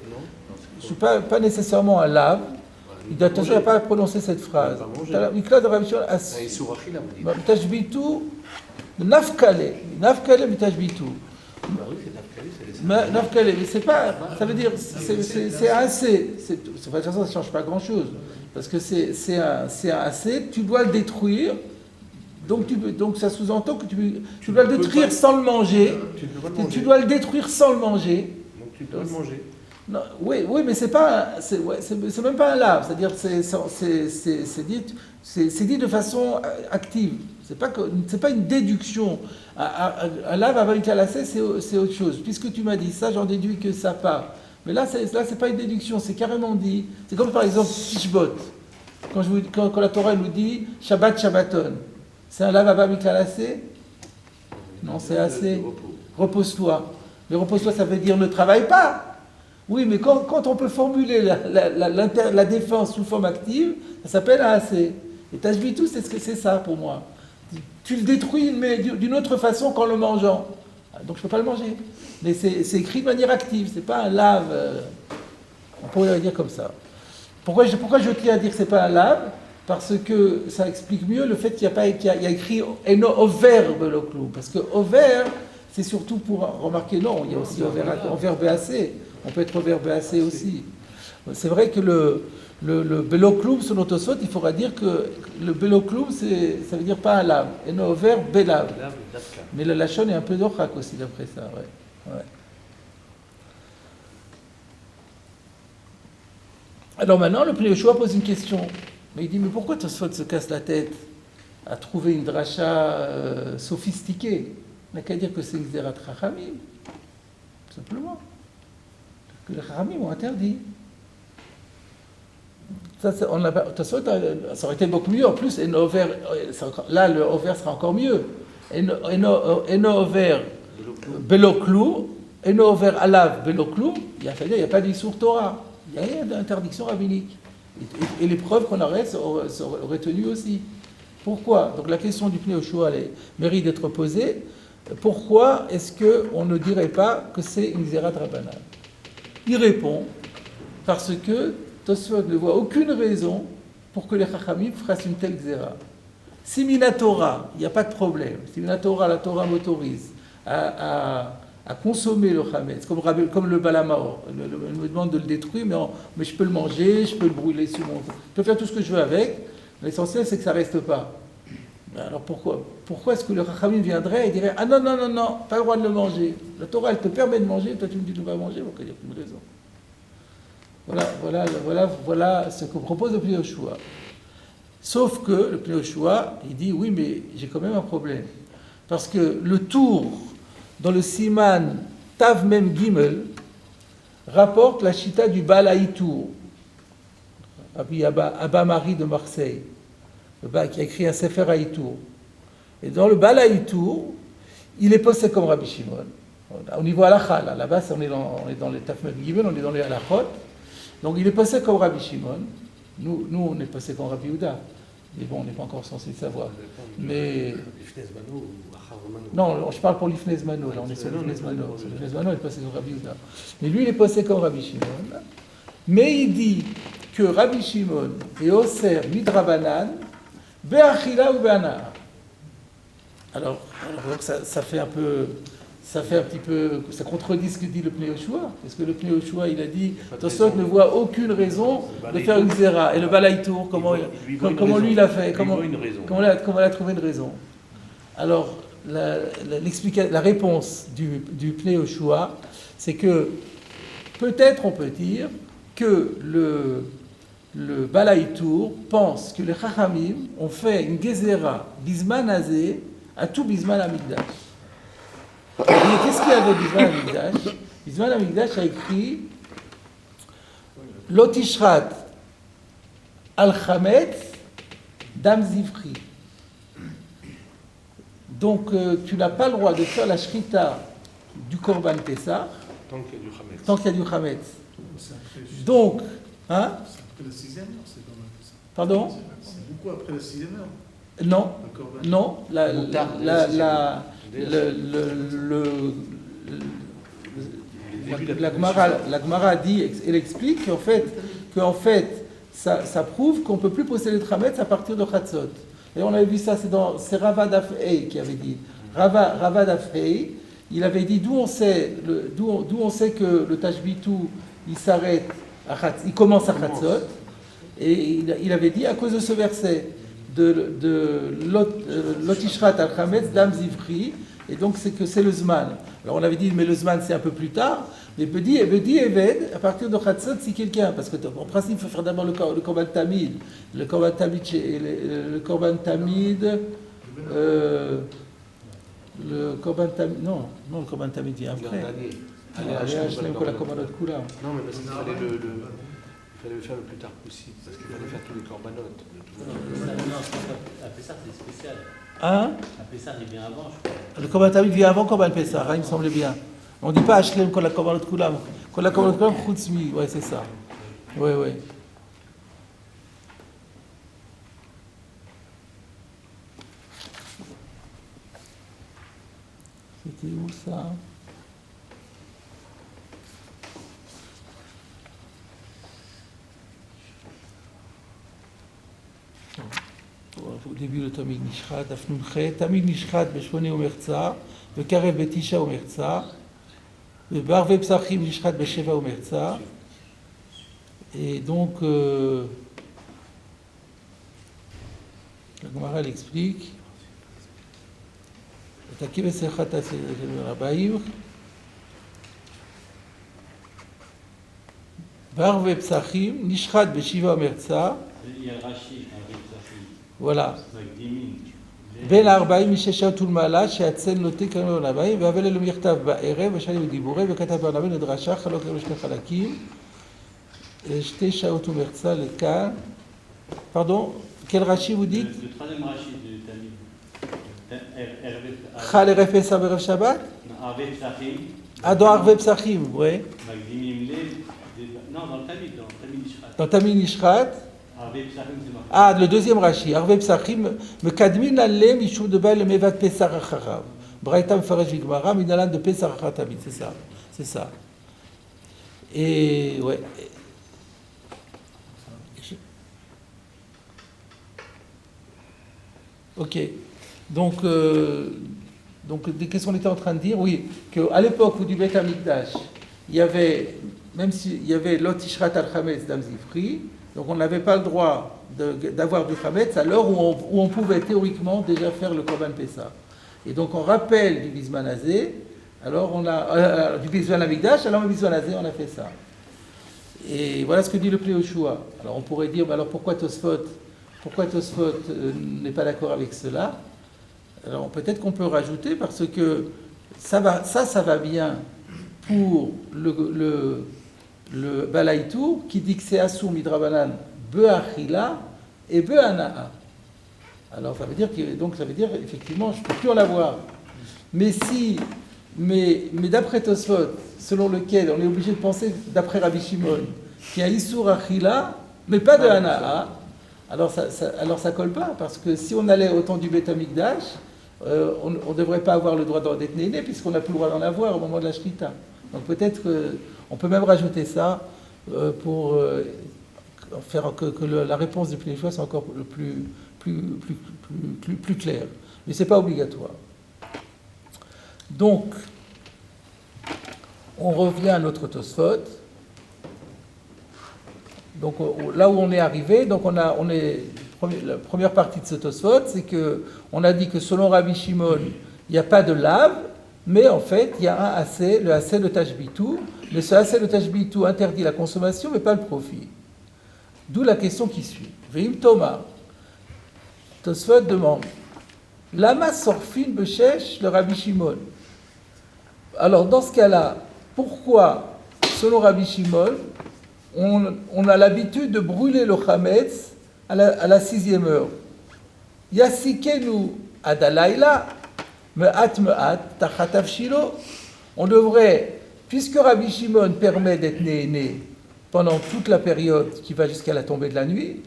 [SPEAKER 1] Je ne suis pas nécessairement un lave. Il doit attention à ne pas prononcer cette phrase. Mikla de Rabbi Shimon Tashbitu nafkale mitashbitu. Nafkale, mais c'est pas. Ça veut dire c'est assez. De toute façon, ça ne change pas grand-chose. Parce que c'est un assez. Tu dois le détruire. Donc ça sous-entend que tu dois le détruire sans le manger. Tu dois le détruire sans le manger.
[SPEAKER 3] Donc tu dois le manger.
[SPEAKER 1] Non, oui, mais c'est même pas un lave, c'est-à-dire c'est dit de façon active. C'est pas une déduction. Un lave avec un calacé, c'est autre chose. Puisque tu m'as dit ça, j'en déduis que ça part. Mais là, c'est pas une déduction, c'est carrément dit. C'est comme par exemple Tishbot. Quand la Torah nous dit Shabbat Shabbaton, c'est un lave avec un calacé? Non, c'est assez. Repose-toi. Mais repose-toi, ça veut dire ne travaille pas. Oui, mais quand on peut formuler la défense sous forme active, ça s'appelle un assez. Et Tashbitu, c'est ça pour moi. Tu le détruis, mais d'une autre façon qu'en le mangeant. Donc je ne peux pas le manger. Mais c'est écrit de manière active, c'est pas un lave. On pourrait le dire comme ça. Pourquoi je tiens à dire que c'est pas un lave? Parce que ça explique mieux le fait qu'il y a écrit Eno Over Beloklu. Parce que Over, c'est surtout pour remarquer, non, il y a aussi Over BAC. On peut être over BAC aussi. C'est vrai que le Belokloum, selon Tosfot, il faudra dire que le Belokloum, ça veut dire pas un lave. Et non over Belav. Mais le Lachon est un peu d'Ochak aussi, d'après ça. Ouais. Alors maintenant, le Pnei Yoshua pose une question. Mais il dit, mais pourquoi Tosfot se casse la tête à trouver une dracha sophistiquée? On n'a qu'à dire que c'est une Xerat Chachamim. Tout simplement. Que les Chachamim ont interdit. Ça aurait été beaucoup mieux. En plus, là, le over sera encore mieux. Eno over Beloklu, Eno over Alav Beloklu, il n'y a pas d'Issour Torah. Il y a d'interdiction rabbinique. Et les preuves qu'on aurait retenues aussi. Pourquoi? Donc la question du Pnei Yoshua mérite d'être posée. Pourquoi est-ce qu'on ne dirait pas que c'est une Xerat Rabbanan? Il répond parce que Tosfot ne voit aucune raison pour que les Chachamim fassent une telle Xéra. Si Minatora, il n'y a pas de problème. Si Minatora, la Torah m'autorise à à consommer le chametz, comme le balamaor. Il me demande de le détruire, mais je peux le manger, je peux le brûler sur mon... Je peux faire tout ce que je veux avec. L'essentiel, c'est que ça ne reste pas. Alors pourquoi est-ce que le Chachamim viendrait et dirait « Ah non, non, non, non, pas le droit de le manger. La Torah, elle te permet de manger, toi tu me dis de ne pas manger, donc il n'y a aucune raison. » Voilà ce que propose le Pnei Yoshua. Sauf que le Pnei Yoshua, il dit « Oui, mais j'ai quand même un problème. Parce que le tour dans le Siman Tav Mem Gimel rapporte la chita du Baal Haïtour, Rabbi Abba Marie de Marseille, qui a écrit un Sefer Haïtour. Et dans le Baal Haïtour, il est posé comme Rabbi Shimon. Au niveau halakha, là-bas, on est dans les Tav Mem Gimel, on est dans les halachot. Donc il est passé comme Rabbi Shimon. Nous on est passé comme Rabbi Yehuda. Mais bon, on n'est pas encore censé le savoir. Mais... Non, je parle pour l'Ifnez Mano. Là, on est sur l'Ifnez Mano. L'Ifnez Mano est passé comme Rabbi Yehuda. Mais lui, il est passé comme Rabbi Shimon. Mais il dit que Rabbi Shimon est Oser Midrabanan, Be'achila ou Be'ana. Alors donc ça fait un petit peu, ça contredit ce que dit le Pnei Yoshua, parce que le Pnei Yoshua, il a dit, Tosot ne voit aucune raison de faire une zéra. Et le Baal Haïtour, comment lui il a fait, comment il a trouvé une raison. Alors, la réponse du Pnei Yoshua, c'est que peut-être on peut dire que le Baal Haïtour pense que les Chachamim ont fait une gezéra Bisman Azé à tout Bisman Amigdash. Et qu'est-ce qu'il y avait Bisman Amigdash? Bisman Amigdash a écrit Lotishrat al-Chametz Dam Zivri. Donc tu n'as pas le droit de faire la shrita du Korban Pessah tant qu'il y a du Chametz. Donc, hein?
[SPEAKER 4] C'est après la 6e heure, c'est quand même ça.
[SPEAKER 1] Pardon?
[SPEAKER 4] C'est beaucoup après la 6e heure.
[SPEAKER 1] Non, la Gemara dit, elle explique qu'en fait ça prouve qu'on ne peut plus posséder le Chametz à partir de Chatzot. Et on avait vu ça, c'est Ravad Afhei qui avait dit. Ravad Afhei, il avait dit d'où on sait que le Tashbitu il s'arrête, il commence à Chatzot. Et il avait dit à cause de ce verset de Lotishrat al-Chametz Dam Zivri, et donc c'est le Zman. Alors on avait dit, mais le Zman c'est un peu plus tard, mais Bedi Eved, à partir de Chatzot, si quelqu'un, parce qu'en principe il faut faire d'abord le Korban Tamid, le Korban Tamid vient après.
[SPEAKER 3] Non, mais parce qu'il fallait le faire le plus tard possible, parce qu'il fallait faire tous les corbanotes.
[SPEAKER 5] À Pessah, c'est spécial.
[SPEAKER 1] Hein?
[SPEAKER 5] À Pessah, il vient avant, je crois.
[SPEAKER 1] Le Korban Tamid vient avant Korban Pessah, il me semble bien. On ne dit pas Ashlem Kol HaKorbanot Kulam. Kol HaKorbanot Kulam Chutzmi, ouais, c'est ça. Ouais. C'était où ça? Au début le Tamid Nishrat, Afnunchet, Tamid Nishrat Beshone Omertza, Bekarev Betisha Omertza, Barve Psachim Nishrat Besheva Omertza. Et donc, la Gemara elle explique, Takiv Sechat Rabaim, Barve Psachim Nishrat Besheva Omertza.
[SPEAKER 5] Il y a Rashi avec Psachim.
[SPEAKER 1] Voilà.
[SPEAKER 5] בין
[SPEAKER 1] 40 משש שעות ולמעלה, שהצל נוטה כמה עולמיים, והבל אלו מכתב בערב, ושאלי בדיבורי, וכתב בעולמי לדרשה, חלוק לשני חלקים, 2 שעות ומרצה לכאן. פרדון, quel Rashi vous dites?
[SPEAKER 5] Le troisième Rashi de Tamid.
[SPEAKER 1] חל ערב פסח בערב שבת?
[SPEAKER 5] Arve Psachim.
[SPEAKER 1] Ah, dans Arve Psachim, oui.
[SPEAKER 5] Magdimim Lev. Non, dans le Tamid Nishrat.
[SPEAKER 1] Dans Tamid Nishrat.
[SPEAKER 5] Arve Psachim, c'est marqué.
[SPEAKER 1] Ah, le deuxième Rashi, Arve Psachim, Mekadmin Alem, Yishou de Baal, Mevat Pesach Acharav. Braïta Mfaresh Vigmara, Minalan de Pesach Achatamid, c'est ça. Et, ouais. Ok. Donc Donc, qu'est-ce qu'on était en train de dire? Oui, qu'à l'époque où du Beth Amikdash, il y avait, même s'il y avait l'Otishrat al-Chametz d'Am Zifri, donc on n'avait pas le droit d'avoir du Chametz à l'heure où on pouvait théoriquement déjà faire le Korban Pessah. Et donc on rappelle du Bisman Azé, alors on a du Bisman Amikdash, alors au Bisman Azé on a fait ça. Et voilà ce que dit le Plé Yoshua. Alors on pourrait dire, alors pourquoi Tosfot n'est pas d'accord avec cela? Alors peut-être qu'on peut rajouter parce que ça va bien pour le Balaïtou qui dit que c'est Assour Midrabanan Be'achila et Be'ana'a. Alors ça veut dire effectivement je ne peux plus en avoir. Mais d'après Tosfot, selon lequel on est obligé de penser d'après Rabbi Shimon, qu'il y a Issour Achila, mais pas de Hana'a, alors ça colle pas, parce que si on allait au temps du Beth Amikdash, on ne devrait pas avoir le droit d'être né, puisqu'on n'a plus le droit d'en avoir au moment de la Shrita. Donc peut-être qu'on peut même rajouter ça pour faire que la réponse du Plé Yoshua soit encore plus claire. Mais ce n'est pas obligatoire. Donc, on revient à notre Tosfot. Donc là où on est arrivé, donc la première partie de ce Tosfot, c'est que on a dit que selon Rabbi Shimon, il n'y a pas de lave, mais en fait, il y a un assez, le assez de Tashbitou, mais ce assez de Tashbitou interdit la consommation, mais pas le profit. D'où la question qui suit. Veim Thomas, Tosfot demande, Lama sorfin bechesh le Rabbi Shimon. Alors dans ce cas-là, pourquoi, selon Rabbi Shimon, on a l'habitude de brûler le chametz à la 6e heure? Yasikenu adalayla, me'at tachat avshilo. On devrait, puisque Rabbi Shimon permet d'être né pendant toute la période qui va jusqu'à la tombée de la nuit,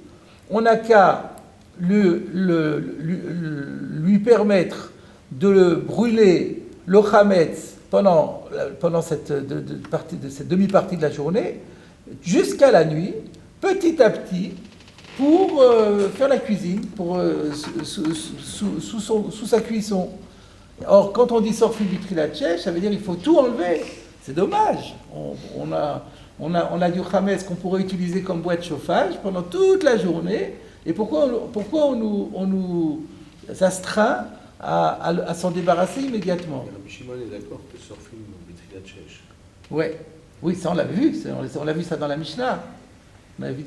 [SPEAKER 1] on n'a qu'à lui permettre de brûler le chametz pendant cette demi-partie de la journée, jusqu'à la nuit, petit à petit, pour faire la cuisine, sous sa cuisson. Or, quand on dit sorfil du trilatchèche, ça veut dire qu'il faut tout enlever. C'est dommage. On a du chametz qu'on pourrait utiliser comme boîte de chauffage pendant toute la journée. Et pourquoi on nous astreint à s'en débarrasser immédiatement?
[SPEAKER 3] Rabbi Shimon est d'accord que sorfil trilatchèche.
[SPEAKER 1] Ouais. Oui, ça on l'avait vu. On l'a vu ça dans la Mishnah. On avait vu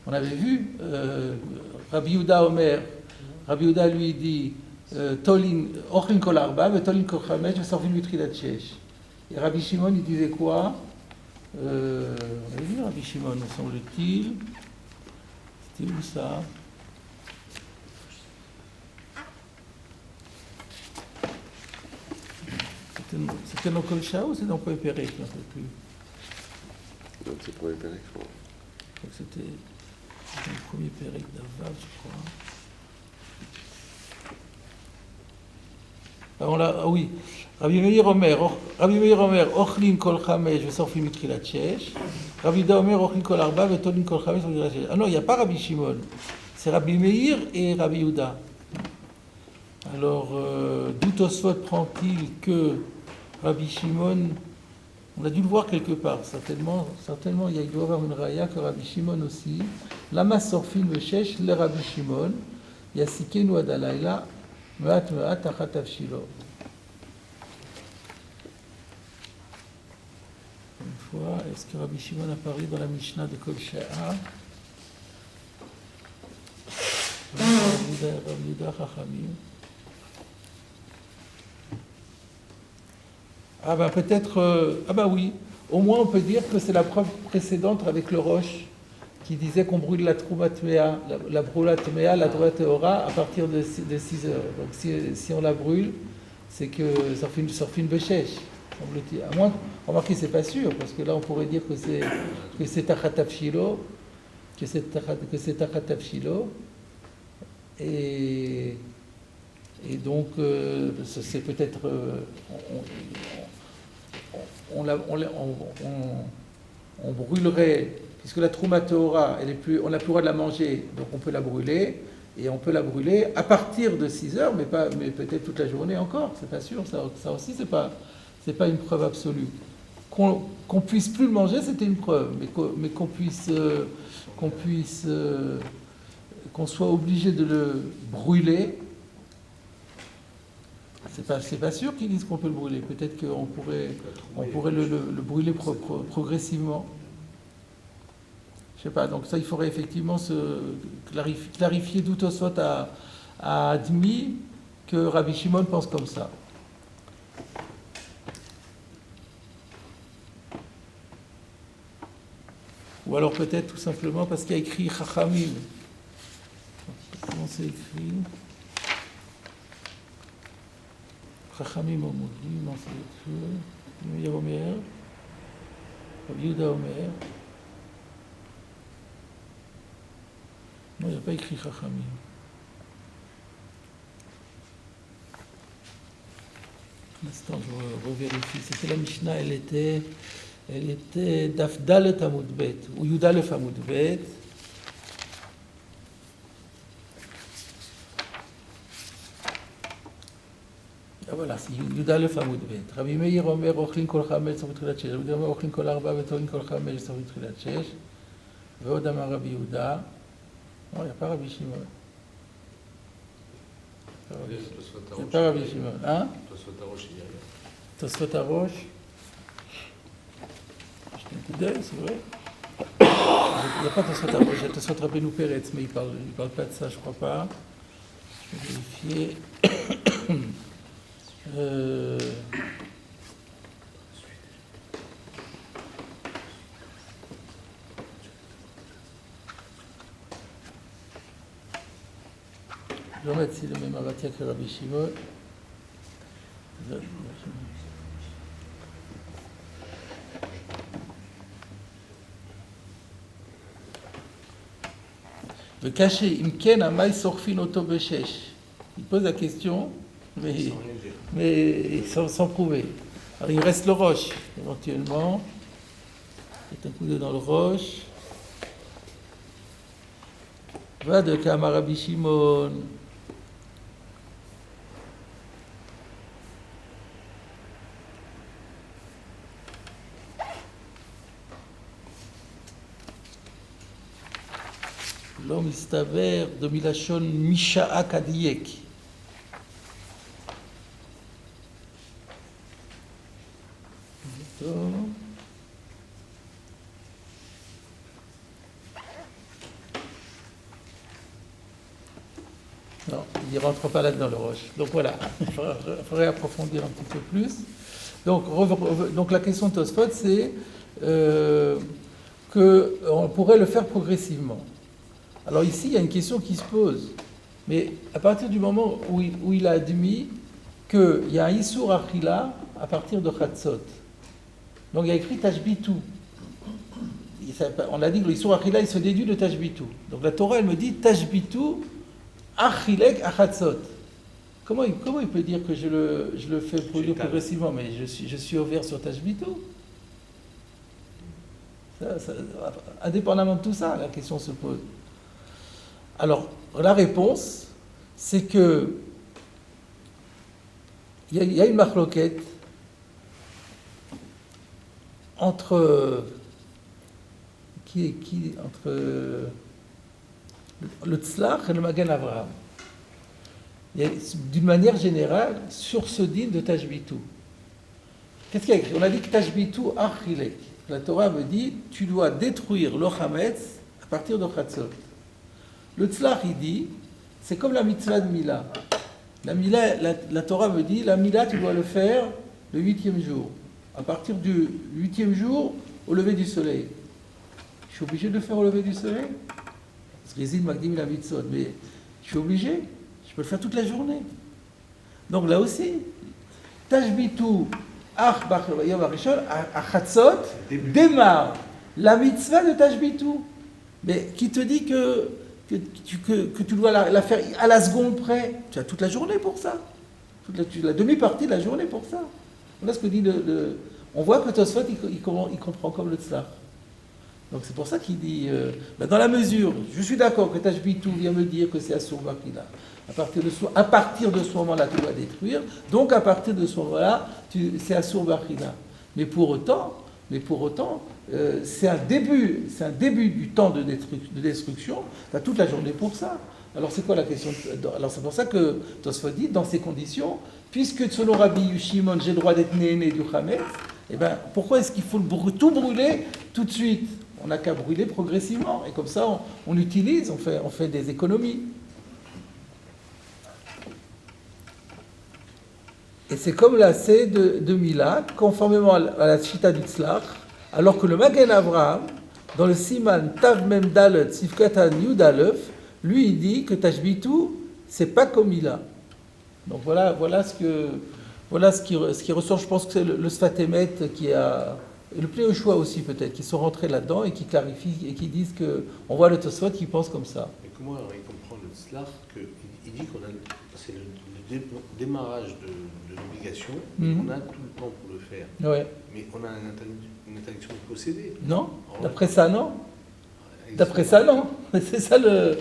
[SPEAKER 1] on avait vu Rabbi Yehuda Omer. Rabbi Yehuda lui dit Tolin ochlin kol arba, ve tolin kol chamesh, ve sorfin mitrilat shesh. Et Rabbi Shimon il disait quoi? On avait vu Rabbi Shimon, me semble-t-il. C'était où ça? C'était dans Kolcha ou c'est dans Poé Pérec? Je ne sais plus.
[SPEAKER 2] Non, c'est Poé Pérec, je crois.
[SPEAKER 1] Je crois que c'était dans le premier Pérec d'Avav, je crois. Oui. Rabbi Meir Omer, Ochlin kol chamesh vesorfin mitrilat shesh. Rabbi Yehuda Omer, Ochlin kol arba vetolin kol chamesh mitrilat shesh. Ah non, il n'y a pas Rabbi Shimon. C'est Rabbi Meir et Rabbi Yehuda. Alors, d'où Tosfot prend-il que Rabbi Shimon, on a dû le voir quelque part, certainement il doit y avoir une raya que Rabbi Shimon aussi. Lama sorfin veshesh le Rabbi Shimon, yasikenu adalayla, me'at tachat avshilo. Une fois, est-ce que Rabbi Shimon apparaît dans la Mishnah de Kol Sha'a? Rabbi Yehuda Chachamim. Ah ben peut-être, oui, au moins on peut dire que c'est la preuve précédente avec le Roche qui disait qu'on brûle la Troumat Tmea, la Brula Tmea, la Troumat Teora à partir de 6 heures. Donc si on la brûle, c'est que ça fait une béchèche, semble-t-il. À moins, remarquez, c'est pas sûr, parce que là on pourrait dire que c'est Tachat Avshilo, que c'est Tachat Avshilo, et donc c'est peut-être... on brûlerait, puisque la Trouma Tehora, on n'a plus le droit de la manger, donc on peut la brûler, Et on peut la brûler à partir de 6 heures, mais peut-être toute la journée encore, c'est pas sûr. Ça aussi, c'est pas une preuve absolue. Qu'on puisse plus le manger, c'était une preuve, mais qu'on soit obligé de le brûler, c'est pas sûr qu'ils disent qu'on peut le brûler. Peut-être qu'on pourrait le brûler progressivement. Je sais pas. Donc ça, il faudrait effectivement clarifier d'où Tosfot a admis que Rabbi Shimon pense comme ça. Ou alors peut-être tout simplement parce qu'il y a écrit Chachamim. Comment c'est écrit? Chachamim Omrim, non c'est écrit. Meir Omer, Rabbi Yehuda Omer. Non, il n'y a pas écrit Chachamim. Un instant, je revérifie. C'était la Mishnah, elle était Daf Dalet Amud Bet, ou Yudalef Amud Bet. Ah voilà, c'est Yudalef Amud Bet. Rabbi Meir Omer, Ochlin Kol Chametz, Sovit Trilat Shesh. Rabbi Omer, Ochlin Kol Arba, Vetorin Kol Chametz, Sovit Trilat Shesh. Veod Amar Rabbi Yehuda. Non, il n'y a pas Rabbi Shimon. Il n'y a pas Rabbi Shimon. Hein? Tosfot Arosh. Jetez un coup d'œil, c'est vrai. Il n'y a pas Tosfot Arosh, il y a Tosfot Rabbeinu Peretz, mais il ne parle pas de ça, je ne crois pas. Je vais vérifier. Je vais mettre ici le même avatia que Rabbi Shimon. Le cacher, Imken Amai Sorfin Oto Beshesh. Il pose la question, mais sans prouver. Alors il reste le roche, éventuellement. C'est un coup d'œil dans le roche. Va de Kama Rabbi Shimon. L'homme istaver de Milachon Misha'a Kadiyek. Non, il ne rentre pas là-dedans le roche. Donc voilà, il faudrait approfondir un petit peu plus. Donc la question de Tosfot, c'est qu'on pourrait le faire progressivement. Alors ici, il y a une question qui se pose. Mais à partir du moment où il a admis qu'il y a un Issour Achila à partir de Chatzot. Donc il y a écrit Tashbitu. On a dit que l'Issour Achila, il se déduit de Tashbitu. Donc la Torah, elle me dit Tashbitu Achilek Achatzot. Comment il peut dire que je le fais produire progressivement? Mais je suis ouvert sur Tashbitu. Indépendamment de tout ça, la question se pose. Alors, la réponse, c'est que il y a une marloquette entre le Tzlach et le Magen Avraham. D'une manière générale, sur ce din de Tashbitu. Qu'est-ce qu'il y a écrit? On a dit que Tashbitu Achilek. La Torah me dit, tu dois détruire le Chametz à partir de Chatzot. Le Tzlach, il dit, c'est comme la mitzvah de Mila. La Mila, la Torah me dit, la Mila, tu dois le faire le 8e jour. À partir du 8e jour, au lever du soleil. Je suis obligé de le faire au lever du soleil? Zrizin Magdim la mitzvot, mais je suis obligé. Je peux le faire toute la journée. Donc là aussi, Tashbitu Ach Bach Yom Arishon, à Chatzot, démarre la mitzvah de Tashbitu. Mais qui te dit que tu dois la faire à la seconde près? Tu as toute la journée pour ça. La demi-partie de la journée pour ça. Voilà ce que dit on voit que Tosfot, il comprend comme le Tzlach. Donc c'est pour ça qu'il dit, dans la mesure, je suis d'accord que Tashbitou vient me dire que c'est Assour Bachina. À partir de ce moment-là, tu dois détruire. Donc à partir de ce moment-là, c'est Assour Bachina. Mais pour autant, c'est un début du temps de destruction. Tu as toute la journée pour ça. Alors c'est quoi la question? Alors c'est pour ça que Tosfot dit, dans ces conditions, puisque selon Rabbi Shimon, j'ai le droit d'être né du Hametz, eh ben, pourquoi est-ce qu'il faut tout brûler tout de suite? On n'a qu'à brûler progressivement. Et comme ça, on utilise, on fait des économies. Et c'est comme la C de Mila, conformément à la Shita du Tzlach, alors que le Magen Avraham, dans le Siman Tav Mem Dalet Sifkatan Yud Aleph, lui il dit que Tashbitu, c'est pas comme Mila. Donc voilà ce qui ressort. Je pense que c'est le Sfat Emet qui a, et le Pnei Yoshua aussi peut-être, qui sont rentrés là-dedans et qui clarifient et qui disent que on voit le Tosfot qui pense comme ça.
[SPEAKER 3] Mais comment alors il comprend le Tzlach qu'il dit qu'on a, c'est le démarrage de l'obligation, on a tout le temps pour le faire.
[SPEAKER 1] Ouais.
[SPEAKER 3] Mais on a une interdiction de posséder.
[SPEAKER 1] Non. D'après ça, non. D'après ça, non. C'est ça le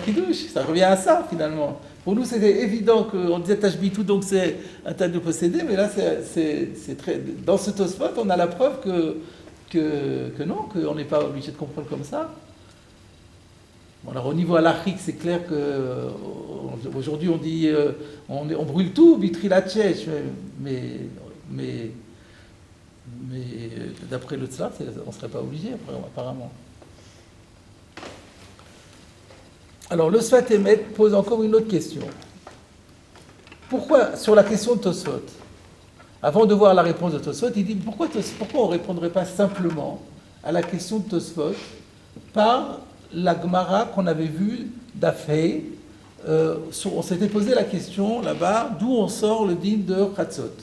[SPEAKER 1] chidouche. Ça revient à ça, finalement. Pour nous, c'était évident qu'on disait Tashbitou, donc c'est interdit de posséder, mais là, c'est très... Dans ce Tosfot, on a la preuve que non, qu'on n'est pas obligé de comprendre comme ça. Bon, alors au niveau halachique, c'est clair que aujourd'hui on dit on brûle tout, bitrilachech, mais d'après le tzlach, on ne serait pas obligé, apparemment. Alors le Sfat Emet pose encore une autre question. Pourquoi, sur la question de Tosfot, avant de voir la réponse de Tosfot, il dit pourquoi on ne répondrait pas simplement à la question de Tosfot par la Gemara qu'on avait vue d'Afei. On s'était posé la question là-bas d'où on sort le din de Chatzot.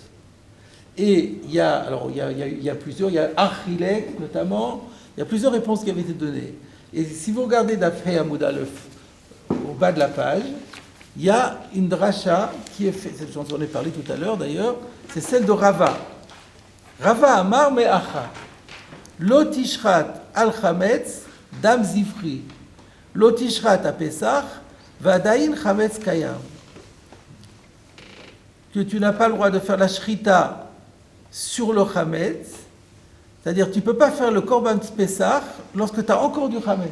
[SPEAKER 1] Et il y a plusieurs, il y a Achilek notamment, il y a plusieurs réponses qui avaient été données. Et si vous regardez d'Afei Amoud Aleph, au bas de la page, il y a une dracha qui est faite, j'en ai parlé tout à l'heure d'ailleurs, c'est celle de Rava. Rava Amar Me'acha, Lo Tishrat al Chametz Dam Zifri, Lo Tishrat a Pesach, Vadaïn Chametz Kayam. Que tu n'as pas le droit de faire la shrita sur le Chametz, c'est-à-dire tu ne peux pas faire le Korban Pesach lorsque tu as encore du Chametz.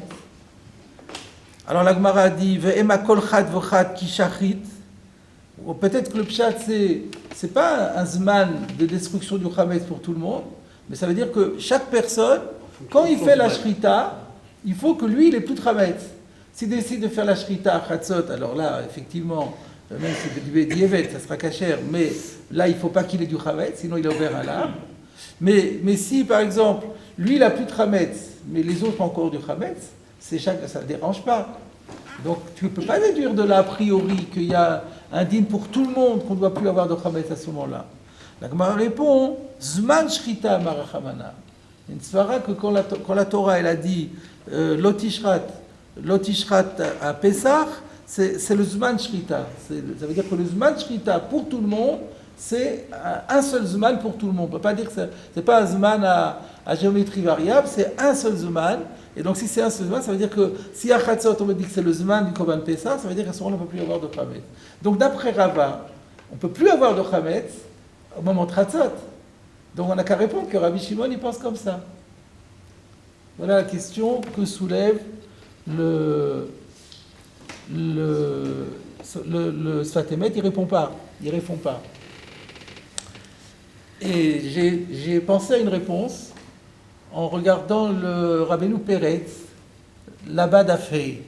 [SPEAKER 1] Alors la Gemara dit Ve'ema kol chad v'chad ki shachit. Peut-être que le pshat c'est pas un zman de destruction du chametz pour tout le monde, mais ça veut dire que chaque personne, quand il fait la shrita, il faut que lui il ait plus de chametz. S'il décide de faire la shrita à chatzot, alors là effectivement, même si c'est du diévet, ça sera cachère, mais là il faut pas qu'il ait du chametz, sinon il a ouvert un lame. Mais si par exemple lui il a plus de chametz, mais les autres ont encore du chametz, ça ne dérange pas. Donc tu ne peux pas déduire de là a priori qu'il y a un din pour tout le monde qu'on ne doit plus avoir de chametz à ce moment-là. La Gemara répond Zman Shrita Marachamana. Une svara que quand la Torah elle a dit Lotishrat à Pesach, c'est le Zman Shrita. Ça veut dire que le Zman Shrita pour tout le monde, c'est un seul Zman pour tout le monde. On ne peut pas dire que ce n'est pas un Zman à géométrie variable, c'est un seul Zman. Et donc si c'est un seul Zman, ça veut dire que si à Chatzot on me dit que c'est le Zman du Korban Pesach, ça veut dire qu'à ce moment-là on ne peut plus avoir de Chametz. Donc d'après Rava, on ne peut plus avoir de Chametz au moment de Chatzot. Donc on n'a qu'à répondre que Rabbi Shimon il pense comme ça. Voilà la question que soulève le Sfat Emet, il répond pas. Et j'ai pensé à une réponse en regardant le Rabbeinu Peretz, là-bas d'Afei.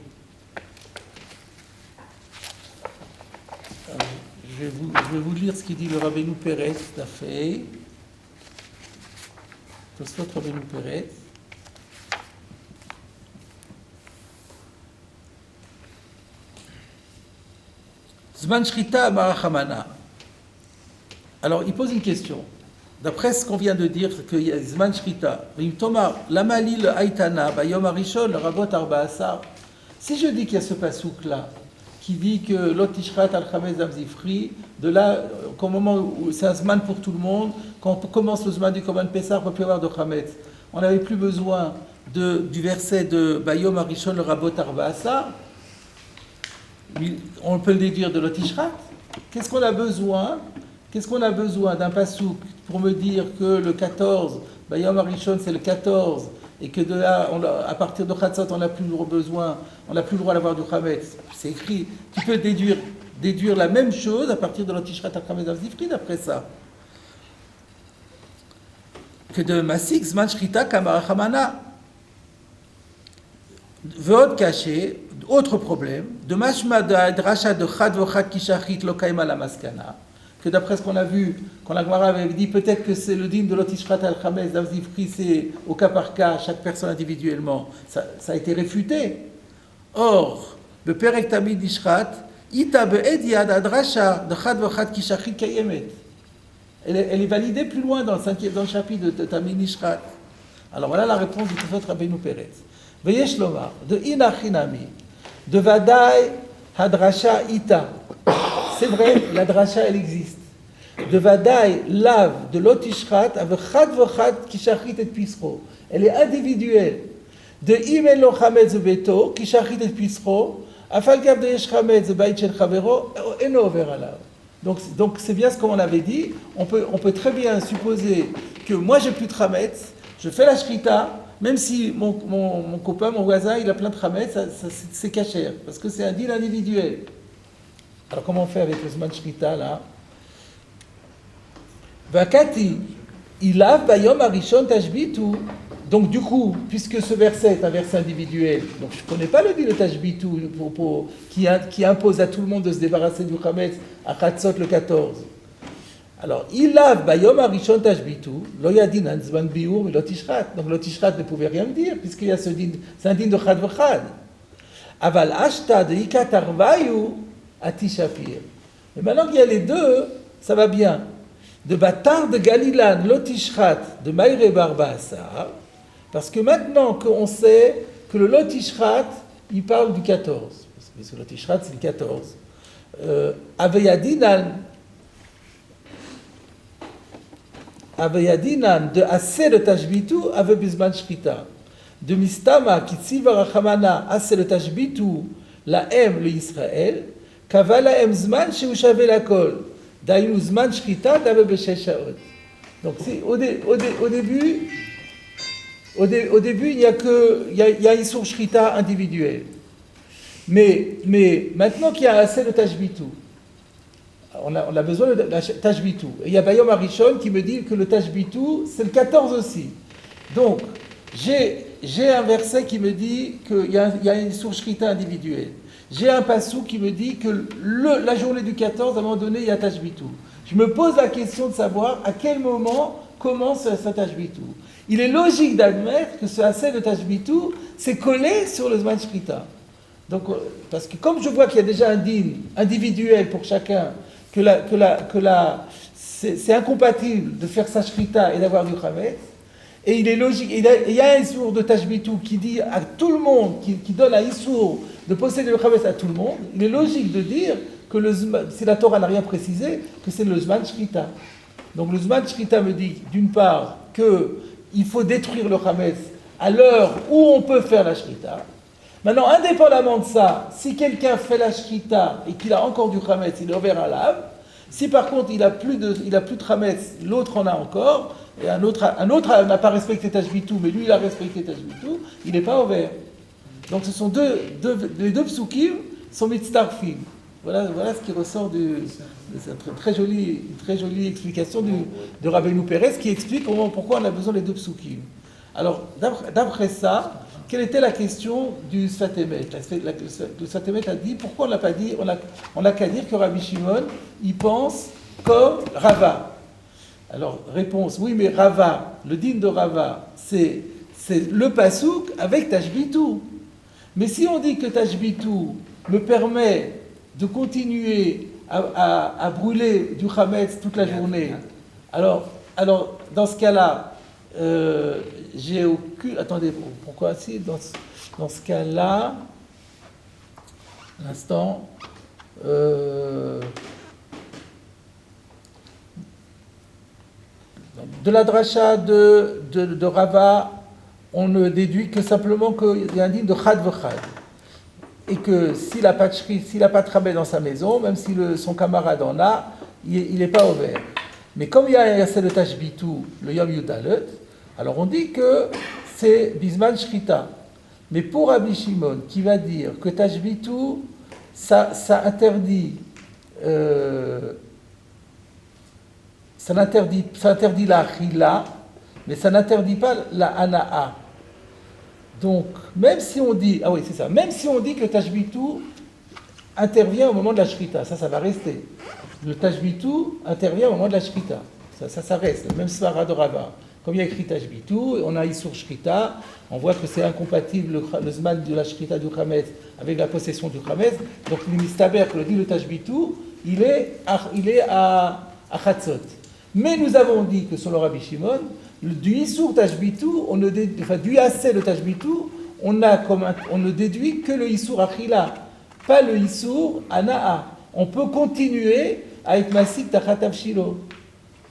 [SPEAKER 1] Je vais vous lire ce qu'il dit le Rabbeinu Peretz d'Afei. Tosfot Rabbeinu Peretz. Zman Shrita Marachamana. Alors, il pose une question. D'après ce qu'on vient de dire, qu'il y a Zman Shrita, Lamalil Aitana, Bayom Arishon, le Rabot Arbaasar. Si je dis qu'il y a ce pasouk-là, qui dit que Lotishrat al-Chametz Dam Zifri, de là, qu'au moment où c'est un Zman pour tout le monde, quand on commence le Zman du Korban Pessah, on ne peut plus avoir de Chametz. On n'avait plus besoin du verset de Bayom Arishon le Rabot Arbaasa, on peut le déduire de l'Otishrat. Qu'est-ce qu'on a besoin d'un pasouk pour me dire que le 14, Bayom Arishon c'est le 14, et que de là, à partir de Chatzot, on n'a plus besoin, on n'a plus le droit d'avoir du Chametz. C'est écrit, tu peux déduire la même chose à partir de l'Otishrat al-Chametz al-Zifri d'après ça. Que de Masik, Zman Shrita, Kamarachamana. Vod caché, autre problème, de Mashma de Hadrasha de Chad Vochad Kishachit Lokaima la Maskana, que d'après ce qu'on a vu, quand la Gemara avait dit peut-être que c'est le dîme de l'Otishrat al-Chametz al-Zifri, c'est au cas par cas, chaque personne individuellement, ça a été réfuté. Or, le Perek Tamid Ishrat, Ita be'ed yad Hadrasha de Chad Vochad Kishachit Kayemet. Elle est validée plus loin dans le chapitre de Tamid Ishrat. Alors voilà la réponse du Tofot Rabbeinu Peretz. Veyesh lomar, de inachinami, de vadai hadrasha ita. C'est vrai, la drasha elle existe. De vadai lav de l'otishrat avec chad vechad kishachit et pisro. Elle est individuelle. De imel lo chametz beto kishachit et pisro. Afal gav de yesh chametz bait shel chavero eno over alav. Donc c'est bien ce qu'on avait dit. On peut très bien supposer que moi j'ai plus de chametz, je fais la shrita. Même si mon copain, mon voisin, il a plein de chametz, c'est cachère, parce que c'est un deal individuel. Alors comment on fait avec le Zman Shrita là? Vakati, ilav bayom arishon tashbitu. Donc du coup, puisque ce verset est un verset individuel, donc je ne connais pas le deal de tashbitu qui impose à tout le monde de se débarrasser du chametz à Chatzot le 14. Alors, ilav bayom arishon tashbitu, lo yadinan zman biur l'otishrat. Donc l'otishrat ne pouvait rien me dire, puisqu'il y a ce din, c'est un din de chad vechad. Aval ashta de ikat arvayu atishapir. Mais maintenant qu'il y a les deux, ça va bien. De batar de galilan l'otishrat de maïre barbaasa, parce que maintenant qu'on sait que le lotishrat, il parle du 14, parce que l'otishrat c'est le 14. Aveyadinan Aveyadinan de assez le tashbitu avec bisman shrita. De mistama qui tsiva rachamana assez le tashbitu la m le Israël kavala m zman chez ushavé la kol d'aïnou zman shrita d'ave b'sheshaot. Donc au début il y a une source shrita individuelle. Mais maintenant qu'il y a assez le tashbitu, on a besoin de la tashbitu. Et il y a Bayom Arishon qui me dit que le tashbitu, c'est le 14 aussi. Donc, j'ai un verset qui me dit qu'il y a une source shrita individuelle. J'ai un passou qui me dit que la journée du 14, à un moment donné, il y a tashbitu. Je me pose la question de savoir à quel moment commence ce tashbitu. Il est logique d'admettre que ce assez de tashbitu, c'est collé sur le Zman Shrita. Donc, parce que comme je vois qu'il y a déjà un din individuel pour chacun, c'est incompatible de faire sa shrita et d'avoir du chametz, et il est logique, il y a un issour de tashbitu qui dit à tout le monde, qui donne un issour de posséder le chametz à tout le monde, il est logique de dire que si la Torah n'a rien précisé, que c'est le zman shrita. Donc le zman shrita me dit, d'une part, qu'il faut détruire le chametz à l'heure où on peut faire la shrita. Maintenant, indépendamment de ça, si quelqu'un fait la shrita et qu'il a encore du chametz, il est ouvert à lave. Si par contre il a plus de chametz, l'autre en a encore, et un autre n'a pas respecté tashbitu, mais lui il a respecté tashbitu, il n'est pas ouvert. Donc ce sont les deux psukim sont mitztarfim. Voilà ce qui ressort c'est une très jolie explication de Rabbeinu Peretz qui explique pourquoi on a besoin des deux psukim. Alors, d'après ça, quelle était la question du Sfat Emet? Le Sfat Emet a dit, pourquoi on ne l'a pas dit? On n'a qu'à dire que Rabbi Shimon, il pense comme Rava. Alors, réponse, oui, mais Rava, le din de Rava, c'est le pasouk avec tashbitu. Mais si on dit que tashbitu me permet de continuer à brûler du chametz toute la journée, alors dans ce cas-là, j'ai aucune... Attendez, pourquoi si dans ce cas-là, un instant, de la dracha de Rava, on ne déduit que simplement qu'il y a un din de chad v'chad. Et que s'il n'a pas de rabais dans sa maison, même si son camarade en a, il n'est pas ouvert. Mais comme il y a le tashbitou, le yom yudalet, alors on dit que c'est bisman shrita. Mais pour Rabbi Shimon, qui va dire que tashbitou, ça interdit la chila, mais ça n'interdit pas la hana'a. Donc, même si on dit que le tashbitou intervient au moment de la shrita, ça va rester. Le tashbitou intervient au moment de la shrita. Ça reste, même svara de Rava. Comme il y a écrit tashbitou, on a Isur shrita, on voit que c'est incompatible le zman de la shrita du chametz avec la possession du chametz. Donc, le mistaber, que le dit le tashbitou, il est à chatzot. Mais nous avons dit que selon Rabbi Shimon, du Isur tashbitou, du Yassé de tashbitou, on ne déduit que le Isur achila, pas le Isur ana'a. On peut continuer à être massif tachatav shilo.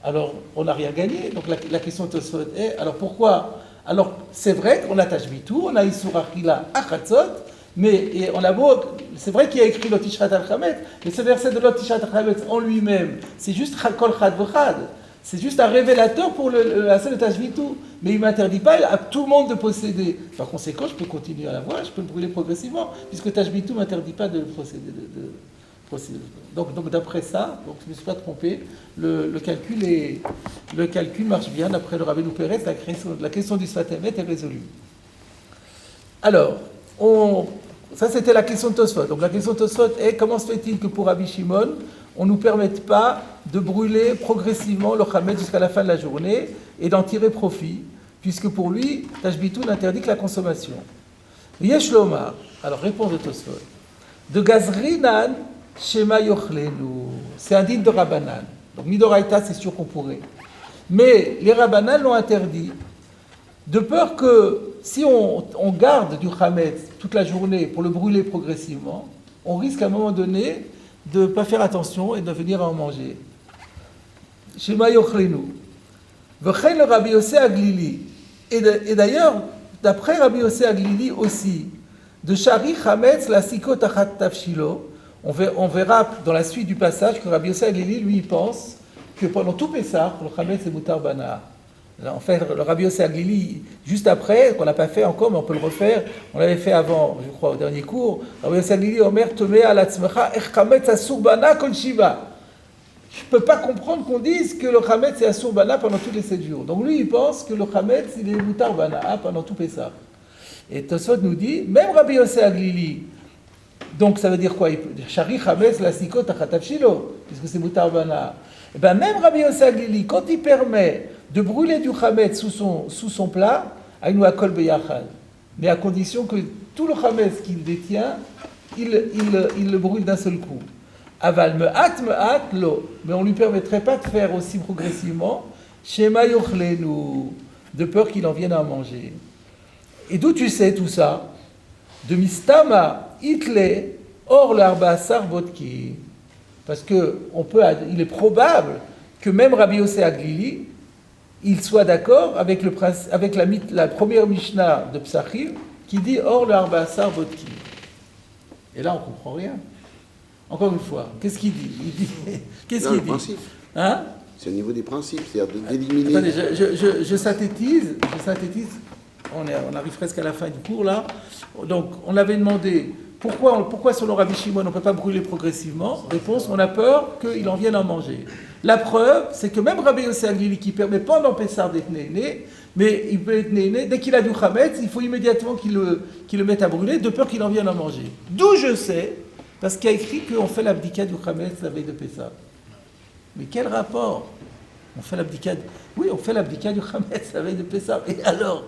[SPEAKER 1] Alors, on n'a rien gagné. Donc, la question de Tosfot est, alors pourquoi? Alors, c'est vrai qu'on a tashbitou, on a Isur achila achatzot, mais c'est vrai qu'il y a écrit l'otishat al-chametz, mais ce verset de l'otishat al-chametz en lui-même, c'est juste kol chad v'chad. C'est juste un révélateur pour la scène de tashbitou. Mais il ne m'interdit pas à tout le monde de posséder. Par conséquent, je peux continuer à l'avoir, je peux le brûler progressivement, puisque tashbitou ne m'interdit pas de posséder. Donc d'après ça, donc, je ne me suis pas trompé, le calcul marche bien. D'après le Rabbeinu Pérez, la question du Sfat Emet est résolue. Alors, ça c'était la question de Tosfot. Donc la question de Tosfot est, comment se fait-il que pour Rabbi Shimon, on ne nous permette pas de brûler progressivement le chametz jusqu'à la fin de la journée et d'en tirer profit, puisque pour lui, tashbitou n'interdit que la consommation. Yesh lomar, alors réponse de Tosfot, de gazrinan shema yochlenu, c'est un din de Rabbanan. Donc midoraita, c'est sûr qu'on pourrait. Mais les Rabbanan l'ont interdit, de peur que si on garde du chametz toute la journée pour le brûler progressivement, on risque à un moment donné de ne pas faire attention et de venir à en manger. Shema yochlenu. V'chen le Rabbi Yossé Aglili. Et d'ailleurs, d'après Rabbi Yossé Aglili aussi, de Shari Chametz la Sikot Achat Tafshilo, on verra dans la suite du passage que Rabbi Yossé Aglili, lui, pense que pendant tout Pessah, le Chametz est Moutar Bana. En fait, le Rabbi Yossé Aglili, juste après, qu'on n'a pas fait encore, mais on peut le refaire, on l'avait fait avant, je crois, au dernier cours, Rabbi Yossé Aglili, Omer Tomei al Atzmecha, Ech Chametz Asur Bana Kol Shiva. Je ne peux pas comprendre qu'on dise que le Chametz est Asur Bana pendant tous les 7 jours. Donc lui, il pense que le Chametz, il est Moutar Bana pendant tout Pessah. Et Tosfot nous dit, même Rabbi Yossé Aglili, donc ça veut dire quoi? Shari Chametz la Sikot Achat Tafshilo, puisque c'est Moutar Bana. Et bien même Rabbi Yossé Aglili, quand il permet de brûler du chametz sous son plat, aïnou akol beyachal. Mais à condition que tout le chametz qu'il détient, il le brûle d'un seul coup. Aval me'at lo. Mais on ne lui permettrait pas de faire aussi progressivement, shema yochlenu, de peur qu'il en vienne à manger. Et d'où tu sais tout ça? De mistama itle or l'arba asar vodki. Parce que il est probable que même Rabbi Yossé Aglili, il soit d'accord avec la première Mishnah de Psachim qui dit Or le Arba Asar Vodki. Et là, on ne comprend rien. Encore une fois, qu'est-ce qu'il dit? Qu'est-ce qu'il dit?
[SPEAKER 2] Principe.
[SPEAKER 1] Hein?
[SPEAKER 2] C'est au niveau des principes, c'est-à-dire d'éliminer.
[SPEAKER 1] Attendez, je synthétise. On arrive presque à la fin du cours là. Donc, on avait demandé pourquoi selon Rabbi Shimon on ne peut pas brûler progressivement. Réponse, on a peur qu'il en vienne en manger. La preuve, c'est que même Rabbi Yossé Aglili qui permet pendant Pessah d'être néné, mais il peut être néné, dès qu'il a du chametz, il faut immédiatement qu'il le mette à brûler, de peur qu'il en vienne en manger. D'où je sais, parce qu'il y a écrit qu'on fait l'abdika du chametz la veille de Pessah. Mais quel rapport? On fait l'abdika du chametz la veille de Pessah. Et alors?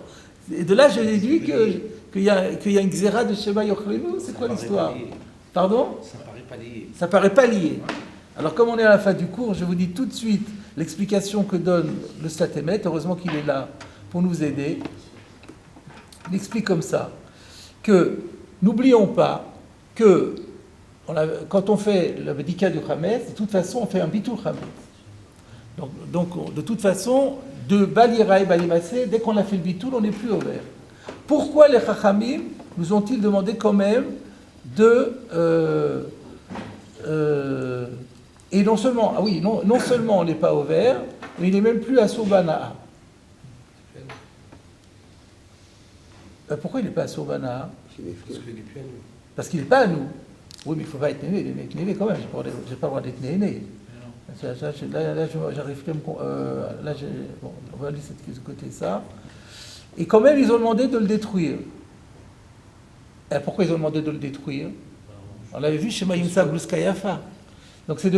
[SPEAKER 1] Et de là, je déduis qu'il y a une xéra de Shema Yochlenu. C'est quoi l'histoire? Pardon? Ça paraît pas lié. Alors, comme on est à la fin du cours, je vous dis tout de suite l'explication que donne le Sfat Emet. Heureusement qu'il est là pour nous aider. Il explique comme ça, que n'oublions pas que quand on fait le Bdika du Chametz, de toute façon, on fait un Bitul Chametz. Donc, de toute façon, de Balira et Balimase, dès qu'on a fait le Bitul, on n'est plus ouvert. Pourquoi les Chachamim nous ont-ils demandé quand même de... et non seulement, ah oui, non seulement on n'est pas au vert, mais il n'est même plus à Soubana'a. Pourquoi il n'est pas à Soubana'a?
[SPEAKER 3] Parce qu'il n'est plus à nous.
[SPEAKER 1] Parce qu'il n'est pas à nous. Oui, mais il ne faut pas être néné, quand même. Je n'ai pas le droit d'être néné. Là, j'arrive plus à me... bon, on va aller de ce côté ça. Et quand même, ils ont demandé de le détruire. Et pourquoi ils ont demandé de le détruire? On l'avait vu chez Maïmsa Glouskayafa. Donc c'est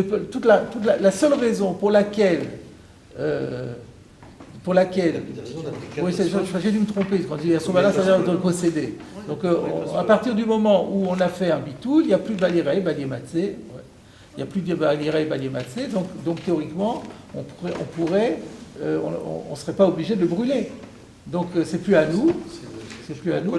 [SPEAKER 1] la seule raison pour laquelle... oui, j'ai dû me tromper. Quand je dis à ce moment-là, ça veut dire de le posséder. Donc à partir du moment où on a fait un bitoul, il n'y a plus de balirei, baliematsé. Il n'y a plus de balirei, baliematsé. Donc théoriquement, on ne serait pas obligé de le brûler. Donc c'est plus à nous. C'est plus à nous.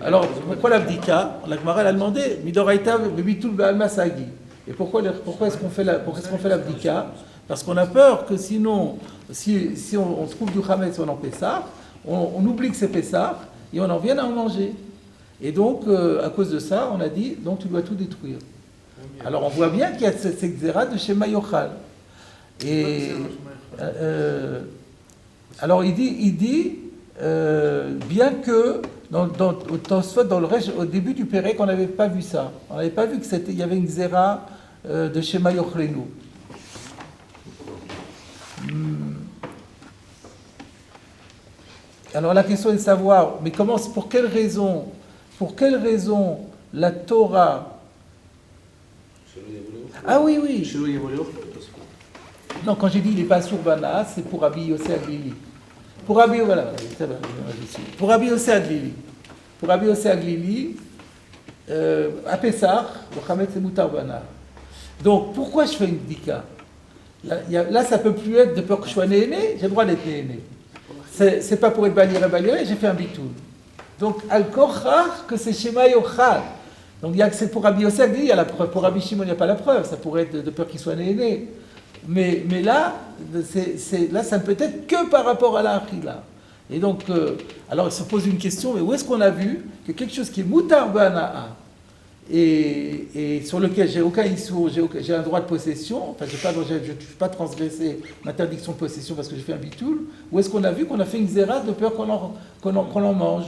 [SPEAKER 1] Alors pourquoi l'abdika? La Gemara a demandé Midoraita bitoul b'almasagi. Et pourquoi est-ce qu'on fait l'abdika? Parce qu'on a peur que sinon, si on trouve du Hametz pendant Pessah, on oublie que c'est Pessah et on en vient à en manger. Et donc, à cause de ça, on a dit, donc tu dois tout détruire. Alors on voit bien qu'il y a cette xéra de Shema Yochal. Et alors il dit bien que dans le début du Pérec, on n'avait pas vu ça. On n'avait pas vu qu'il y avait une xéra de Shema Yochlenu. Alors la question est de savoir, mais pour quelle raison la Torah... Ah oui. Non, quand j'ai dit il n'est pas sur Bana, c'est pour Rabbi Yossé Aglili. Pour Rabbi Yossé Aglili, à Pessah, le Hametz c'est Moutar Bana. Donc pourquoi je fais une bdika? Là, ça ne peut plus être de peur que je sois né, j'ai le droit d'être né. C'est pas pour être baliré, j'ai fait un bitoul. Donc, al-kochach, que c'est Shema Yochal. Donc, il y a que c'est pour Rabbi Yossé Aglili, pour Rabbi Shimon, il n'y a pas la preuve, ça pourrait être de peur qu'il soit né. Mais là, ça ne peut être que par rapport à la Achila. Et donc, alors il se pose une question, mais où est-ce qu'on a vu que quelque chose qui est Moutar Bana'a, et sur lequel j'ai aucun issour, j'ai un droit de possession, enfin je ne peux pas transgresser l'interdiction de possession parce que j'ai fait un bitoul, où est-ce qu'on a vu qu'on a fait une zéra de peur qu'on en mange?